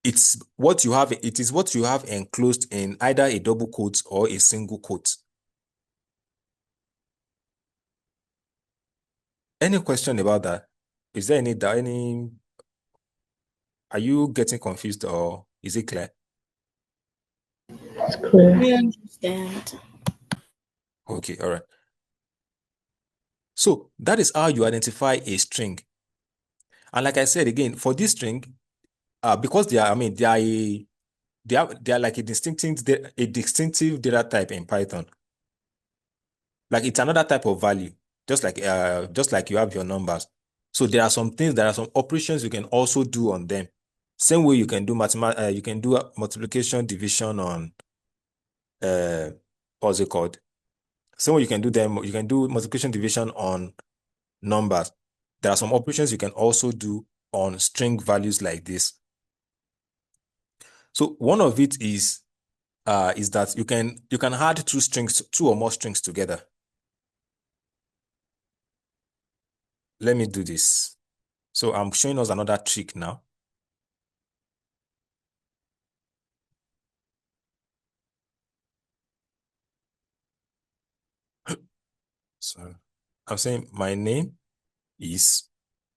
It is what you have enclosed in either a double quote or a single quote. Any question about that? Is there are you getting confused or is it clear? It's clear. I understand. Okay, all right. So that is how you identify a string. And like I said again, for this string, because they are like a distinctive data type in Python. Like it's another type of value, just like you have your numbers. So there are some operations you can also do on them. Same way you can do multiplication, division on what's it called? Same way you can do multiplication, division on numbers. There are some operations you can also do on string values like this. So one of it is that you can add two or more strings together. Let me do this. So I'm showing us another trick now. So I'm saying my name is,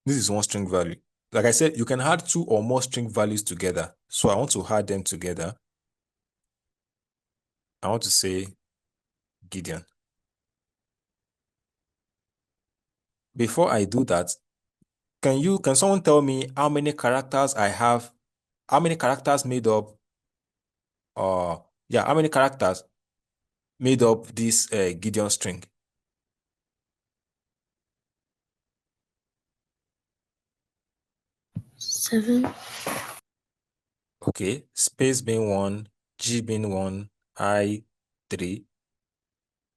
this is one string value. Like I said, you can add two or more string values together. So I want to add them together. I want to say Gideon. Before I do that, can someone tell me how many characters I have? How many characters made up? How many characters made up this Gideon string? 7. Okay, space being 1, G being 1, I 3,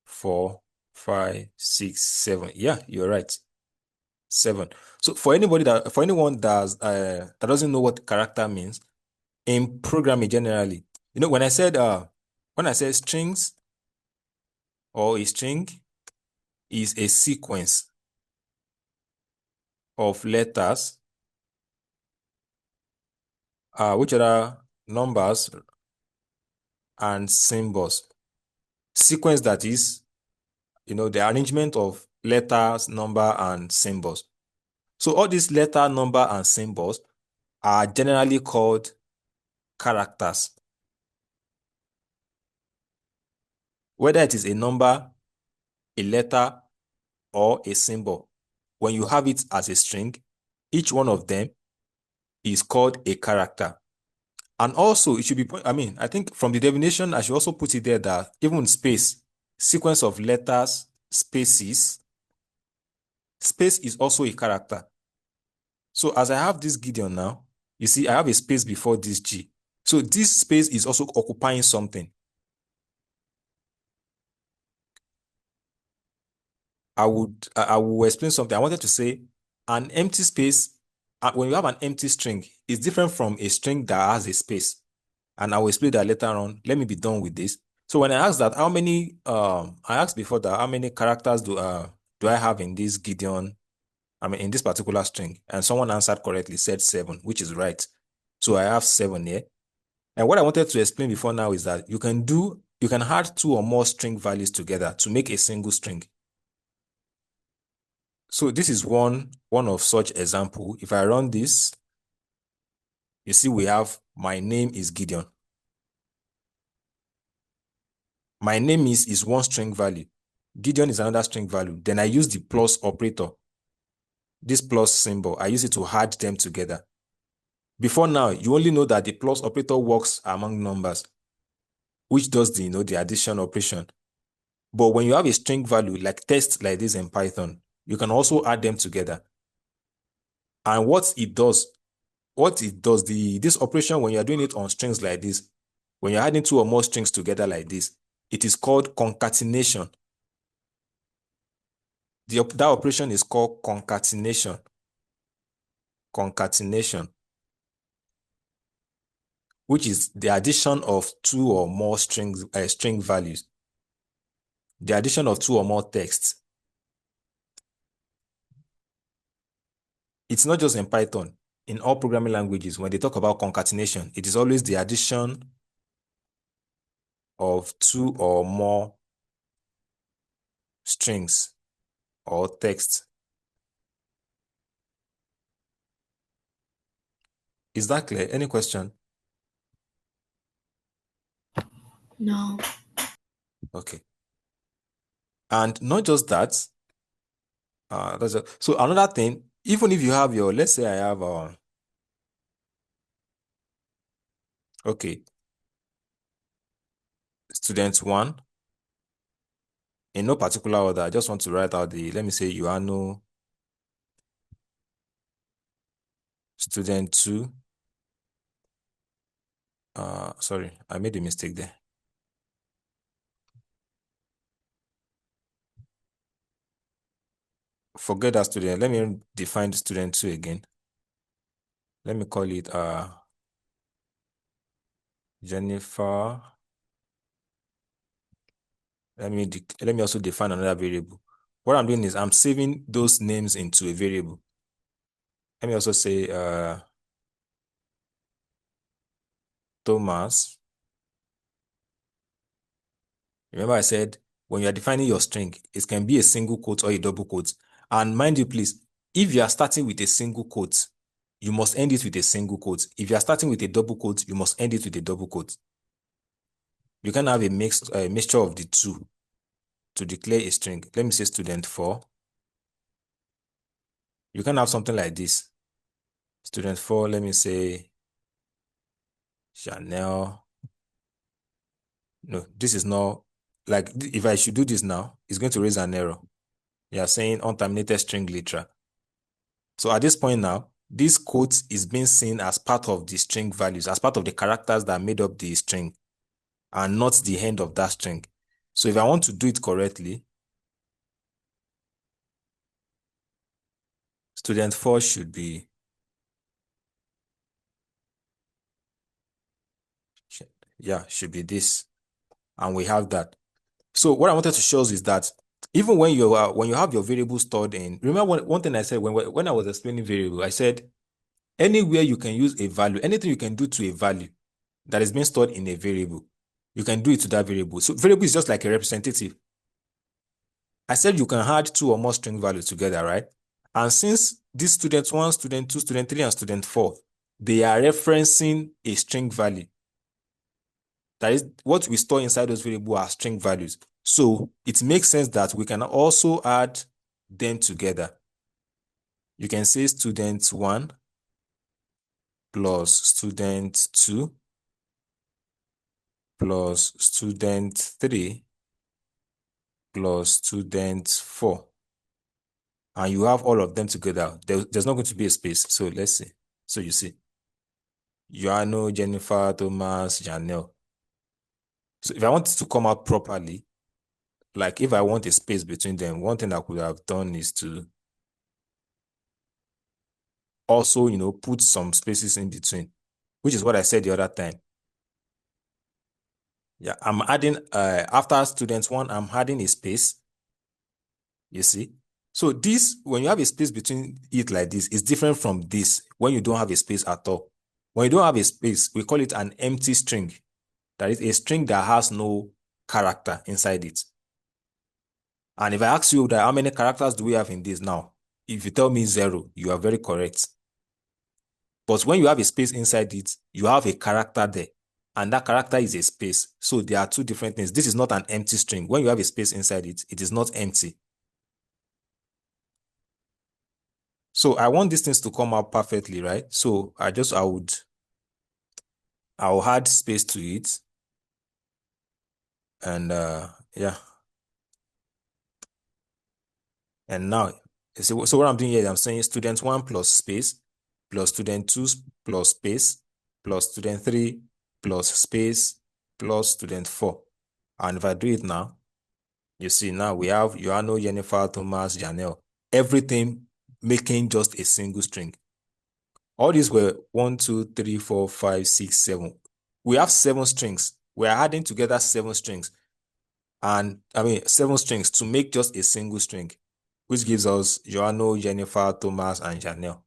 4, 5, 6, 7. Yeah, you're right. 7. So for anyone that doesn't know what character means, in programming generally, when I said strings, or a string is a sequence of letters, which are numbers and symbols. Sequence, that is, the arrangement of letters, number, and symbols. So all these letter, number, and symbols are generally called characters. Whether it is a number, a letter, or a symbol, when you have it as a string, each one of them is called a character. And also, it should be, I think from the definition, I should also put it there that even space, sequence of letters, space is also a character. So as I have this Gideon now, you see, I have a space before this G. So this space is also occupying something. I will explain something. I wanted to say an empty space when you have an empty string, it's different from a string that has a space. And I will explain that later on. Let me be done with this. So when I asked that, how many, I asked before that, how many characters do I have in this Gideon, in this particular string? And someone answered correctly, said 7, which is right. So I have 7 here. And what I wanted to explain before now is that you can add 2 or more string values together to make a single string. So this is one of such example. If I run this, you see we have my name is Gideon. My name is one string value. Gideon is another string value. Then I use the plus operator. This plus symbol, I use it to add them together. Before now, you only know that the plus operator works among numbers, which does the addition operation. But when you have a string value like text like this in Python, you can also add them together. And what it does, this operation, when you're doing it on strings like this, when you're adding 2 or more strings together like this, it is called concatenation. That operation is called concatenation. Concatenation, which is the addition of 2 or more string values. The addition of 2 or more texts. It's not just in Python. In all programming languages, when they talk about concatenation, it is always the addition of 2 or more strings or text. Is that clear? Any question? No. Okay. And not just that. So another thing, even if you have let's say I have okay, student 1, in no particular order, I just want to write out let me say Ioannou, student 2. Sorry, I made a mistake there. Forget that student. Let me define the student 2 again. Let me call it Jennifer. Let me also define another variable. What I'm doing is I'm saving those names into a variable. Let me also say Thomas. Remember I said when you are defining your string, it can be a single quote or a double quote. And mind you, please, if you are starting with a single quote, you must end it with a single quote. If you are starting with a double quote, you must end it with a double quote. You can have a mixture of the two to declare a string. Let me say student 4. You can have something like this. Student 4, let me say Chanel. No, this is not, like, if I should do this now, it's going to raise an error. You are saying unterminated string literal. So at this point now, this quote is being seen as part of the string values, as part of the characters that made up the string, and not the end of that string. So if I want to do it correctly, student 4 should be, should be this. And we have that. So what I wanted to show is that even when you have your variable stored in, remember one thing I said when I was explaining variable, I said anywhere you can use a value, anything you can do to a value that is being stored in a variable, you can do it to that variable. So variable is just like a representative. I said you can add 2 or more string values together, right? And since this student 1, student 2, student 3, and student 4, they are referencing a string value. That is what we store inside those variables are string values. So it makes sense that we can also add them together. You can say student 1 plus student 2 plus student 3 plus student 4. And you have all of them together. There's not going to be a space. So let's see. So you see, Ioannou, Jennifer, Thomas, Janelle. So if I want it to come out properly, like if I want a space between them, one thing I could have done is to also, put some spaces in between, which is what I said the other time. Yeah, I'm adding, after student one, I'm adding a space. You see? So this, when you have a space between it like this, is different from this when you don't have a space at all. When you don't have a space, we call it an empty string. That is a string that has no character inside it. And if I ask you that how many characters do we have in this now? If you tell me 0, you are very correct. But when you have a space inside it, you have a character there. And that character is a space. So there are two different things. This is not an empty string. When you have a space inside it, it is not empty. So I want these things to come out perfectly, right? So I'll add space to it. And yeah. And now, so what I'm doing here, I'm saying student 1 plus space, plus student 2 plus space, plus student 3 plus space, plus student 4. And if I do it now, you see now we have Joanno, Jennifer, Thomas, Janelle, everything making just a single string. All these were 1, 2, 3, 4, 5, 6, 7. We have 7 strings. We're adding together 7 strings. And 7 strings to make just a single string, which gives us Joanno, Jennifer, Thomas, and Janelle.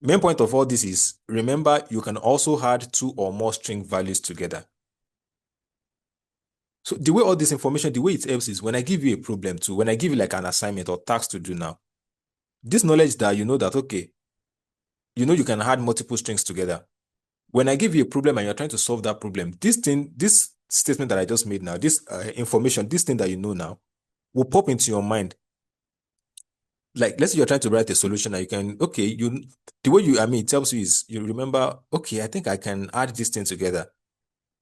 Main point of all this is, remember, you can also add 2 or more string values together. So the way all this information, the way it helps is when I give you a problem too, when I give you like an assignment or task to do now, this knowledge that you know that, okay, you can add multiple strings together. When I give you a problem and you're trying to solve that problem, this statement that I just made now, this information, this thing that you know now, will pop into your mind. Like, let's say you're trying to write a solution and you can, okay, the way it helps you is you remember, okay, I think I can add this thing together.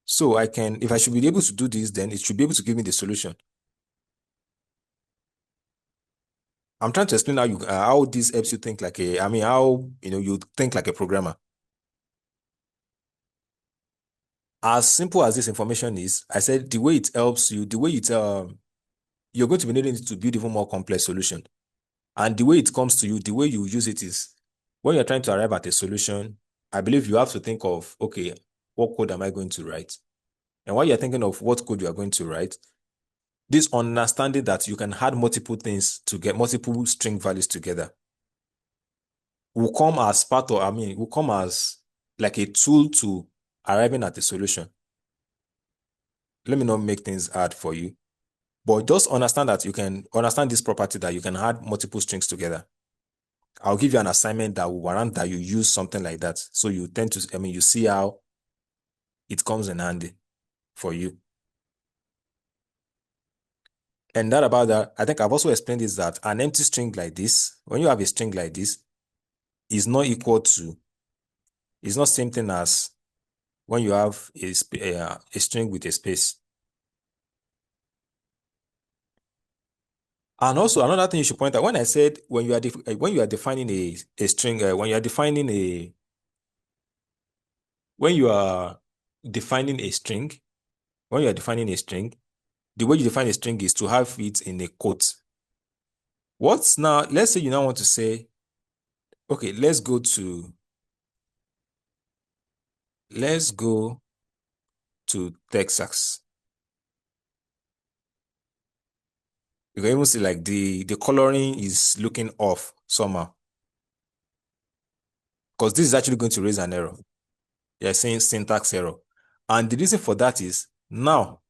So I can, if I should be able to do this, then it should be able to give me the solution. I'm trying to explain how this helps you think like how, you think like a programmer. As simple as this information is, I said the way it helps you, the way you're going to be needing to build even more complex solution. And the way it comes to you, the way you use it is, when you're trying to arrive at a solution, I believe you have to think of, okay, what code am I going to write? And while you're thinking of what code you are going to write, this understanding that you can add multiple things to get multiple string values together will come as will come as like a tool to arriving at a solution. Let me not make things hard for you, but just understand that you can understand this property that you can add multiple strings together. I'll give you an assignment that will warrant that you use something like that. So you tend to, you see how it comes in handy for you. And that about that, I think I've also explained this, that an empty string like this, when you have a string like this, is not equal to, it's not same thing as when you have a string with a space. And also another thing you should point out, when I said when you are defining a string, when you are defining a string, the way you define a string is to have it in a quote. What's now, let's say you now want to say, okay, let's go to Texas. You can even see like the coloring is looking off somehow, because this is actually going to raise an error. You're saying syntax error. And the reason for that is, now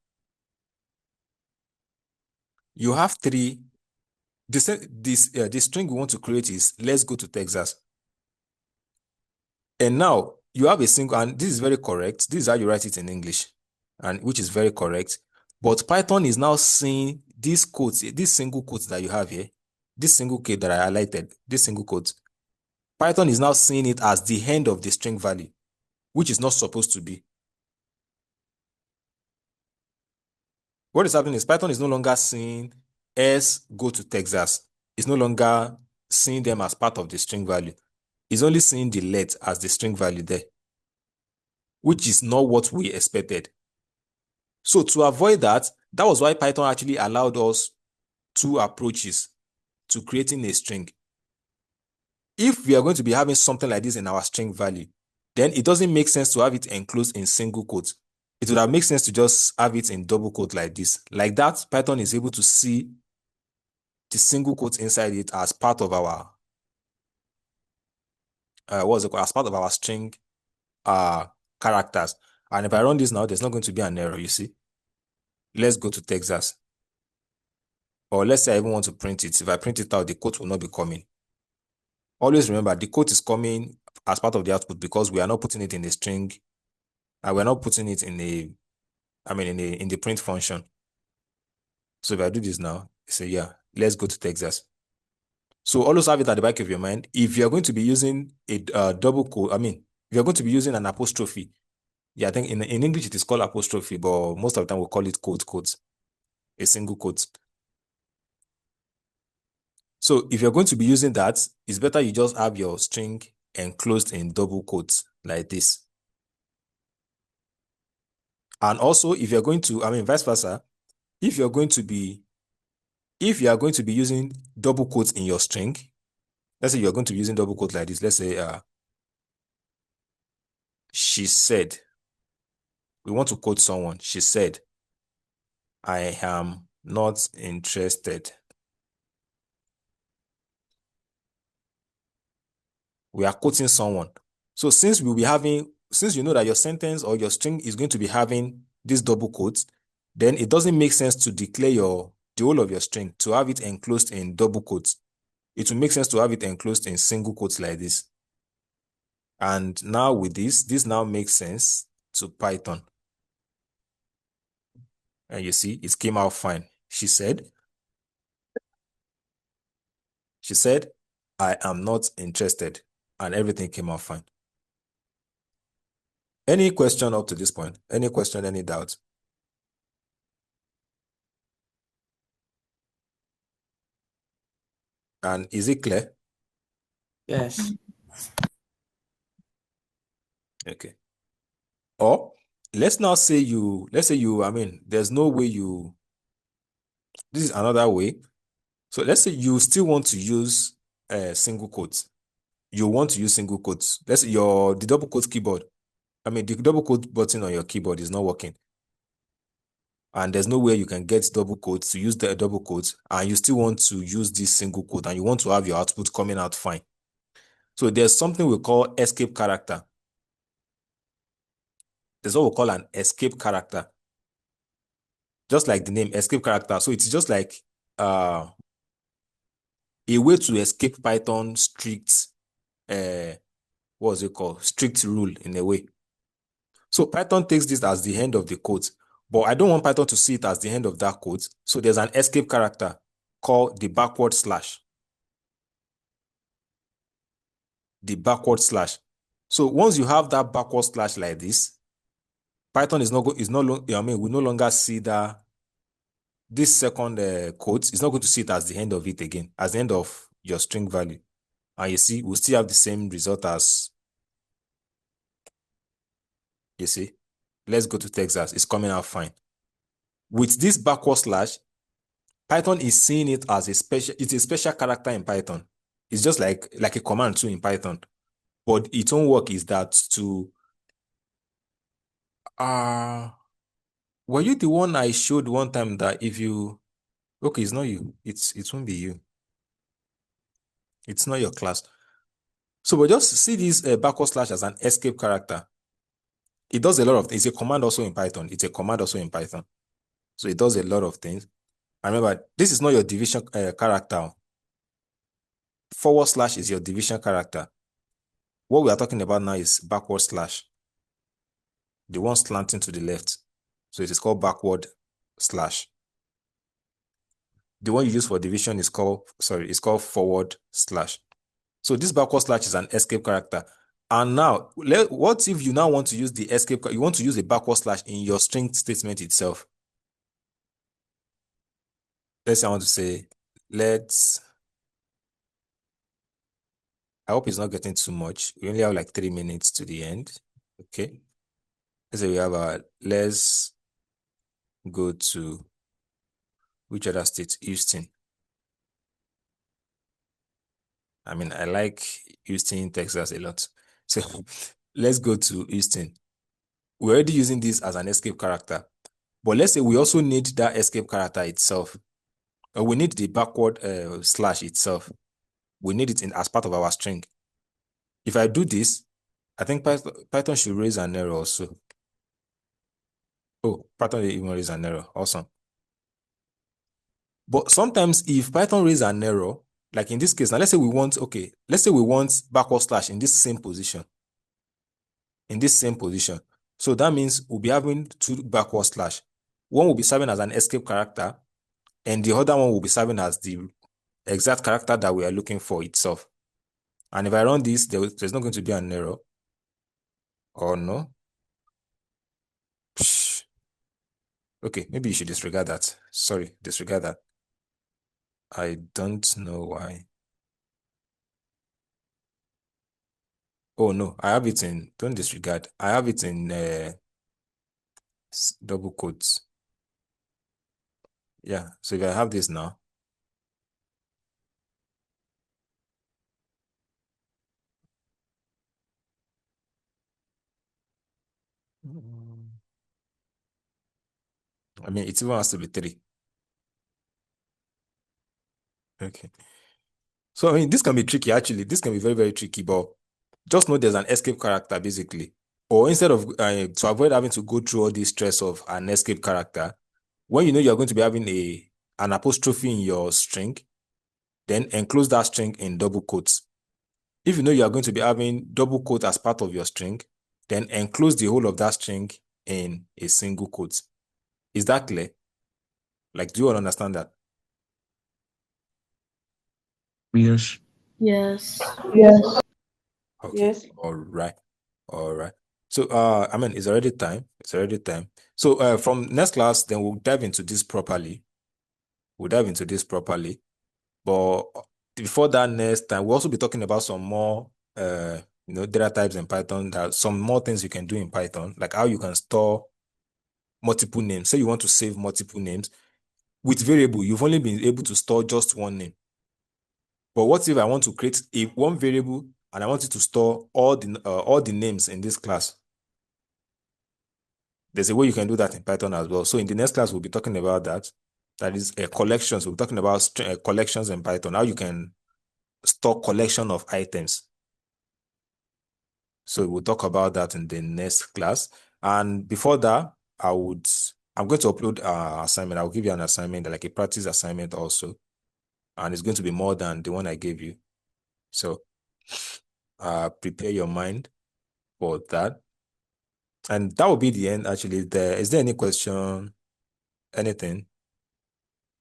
you have 3. This string we want to create is let's go to Texas. And now you have a single, and this is very correct. This is how you write it in English, and which is very correct. But Python is now seeing these quotes, this single quote that you have here, this single quote that I highlighted, this single quote. Python is now seeing it as the end of the string value, which is not supposed to be. What is happening is Python is no longer seeing S go to Texas. It's no longer seeing them as part of the string value. It's only seeing the let as the string value there, which is not what we expected. So to avoid that was why Python actually allowed us 2 approaches to creating a string. if we are going to be having something like this in our string value, then it doesn't make sense to have it enclosed in single quotes. It would have made sense to just have it in double quote like this. Like that, Python is able to see the single quotes inside it as part of our what's it called? As part of our string characters. And if I run this now, there's not going to be an error, you see. Let's go to Texas. Or let's say I even want to print it. If I print it out, the quote will not be coming. Always remember, the quote is coming as part of the output because we are not putting it in the string. We're not putting it in the print function. So if I do this now, say, yeah, let's go to Texas. So always have it at the back of your mind. If you're going to be using a double quote, if you're going to be using an apostrophe, yeah, I think in English it is called apostrophe, but most of the time we'll call it quotes, a single quote. So if you're going to be using that, it's better you just have your string enclosed in double quotes like this. And also, if you're going to, vice versa, if you are going to be using double quotes in your string, let's say you're going to be using double quotes like this. Let's say, she said, we want to quote someone. She said, I am not interested. We are quoting someone. So since you know that your sentence or your string is going to be having these double quotes, then it doesn't make sense to declare the whole of your string to have it enclosed in double quotes. It will make sense to have it enclosed in single quotes like this. And now with this now makes sense to Python. And you see, it came out fine. She said, I am not interested. And everything came out fine. Any question up to this point? Any question, any doubt? And is it clear? Yes. Okay. Or let's say there's no way this is another way. So let's say you still want to use single quotes. You want to use single quotes. Let's say the double quote keyboard. The double quote button on your keyboard is not working. And there's no way you can get double quotes to use the double quotes, and you still want to use this single quote, and you want to have your output coming out fine. So there's something we call escape character. There's what we call an escape character. Just like the name, escape character. So it's just like a way to escape Python strict, strict rule in a way. So Python takes this as the end of the quote, but I don't want Python to see it as the end of that quote. So there's an escape character called the backward slash. The backward slash. So once you have that backward slash like this, Python will no longer see this second quote. It's not going to see it as the end of it again, as the end of your string value. And you see, we'll still have the same result as, you see. Let's go to Texas. It's coming out fine. With this backward slash, Python is seeing it as it's a special character in Python. It's just like a command too in Python. But its own work is that were you the one I showed one time that if you, okay, it's not you. It won't be you. It's not your class. So we just see this backward slash as an escape character. It does a lot of things. It's a command also in Python. So it does a lot of things. And remember, this is not your division character. Forward slash is your division character. What we are talking about now is backward slash. The one slanting to the left. So it is called backward slash. The one you use for division is called forward slash. So this backward slash is an escape character. And now, what if you now want to use the escape, you want to use a backward slash in your string statement itself? Let's say I want to say, I hope it's not getting too much. We only have like 3 minutes to the end. Okay. Let's say we have let's go to, which other state? Houston. I mean, I like Houston, Texas a lot. So let's go to Houston. We're already using this as an escape character. But let's say we also need that escape character itself. Or we need the backward slash itself. We need it in as part of our string. If I do this, I think Python should raise an error also. Oh, Python didn't even raise an error. Awesome. But sometimes if Python raises an error, like in this case, now let's say we want backward slash in this same position. In this same position. So that means we'll be having two backward slash. One will be serving as an escape character, and the other one will be serving as the exact character that we are looking for itself. And if I run this, there's not going to be an error. Or no? Psh. Okay, maybe you should disregard that. Sorry, disregard that. I don't know why. Oh no, I have it in, don't disregard. I have it in double quotes. Yeah, so if I have this now, I mean, it even has to be 3. Okay. So, I mean, this can be tricky, actually. This can be very, very tricky, but just know there's an escape character, basically. Or instead of, to avoid having to go through all this stress of an escape character, when you know you're going to be having an apostrophe in your string, then enclose that string in double quotes. If you know you are going to be having double quote as part of your string, then enclose the whole of that string in a single quote. Is that clear? Like, do you all understand that? Yes. Yes. Yes. Okay. Yes. All right. All right. So, I mean, it's already time. It's already time. So, from next class, then we'll dive into this properly. But before that, next time, we'll also be talking about some more, data types in Python. There are some more things you can do in Python, like how you can store multiple names. Say you want to save multiple names. With variable, you've only been able to store just one name. But what if I want to create one variable and I want it to store all the names in this class? There's a way you can do that in Python as well. So in the next class, we'll be talking about that. That is collections. We'll be talking about collections in Python, how you can store collection of items. So we'll talk about that in the next class. And before that, I'm going to upload an assignment. I'll give you an assignment, like a practice assignment also. And it's going to be more than the one I gave you. So prepare your mind for that. And that will be the end, actually. Is there any question, anything,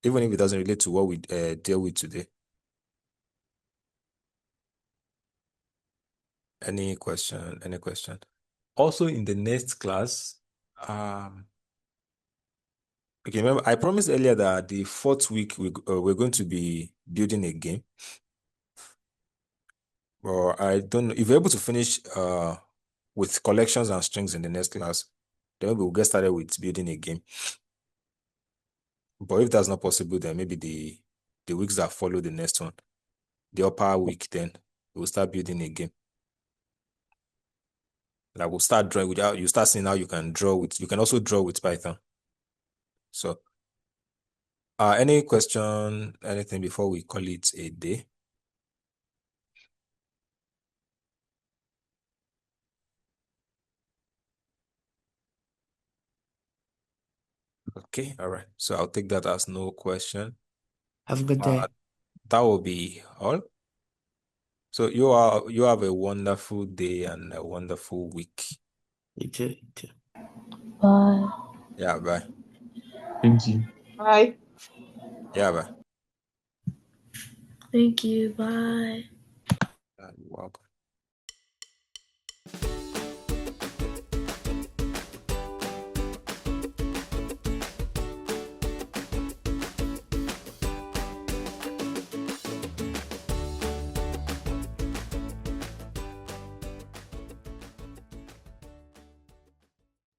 even if it doesn't relate to what we deal with today? Any question? Any question? Also, in the next class, okay, remember, I promised earlier that the 4th week we're going to be building a game. Or I don't know if you're able to finish with collections and strings in the next class, then maybe we'll get started with building a game. But if that's not possible, then maybe the weeks that follow the next one, the upper week, then we'll start building a game. Like we'll start drawing without you start seeing how you can draw with. You can also draw with Python. So, any question, anything before we call it a day? Okay, all right. So I'll take that as no question. Have a good day. That will be all. So you have a wonderful day and a wonderful week. You too. You too. Bye. Yeah, bye. Thank you. Bye. Yeah, bye. Thank you. Bye. You're welcome.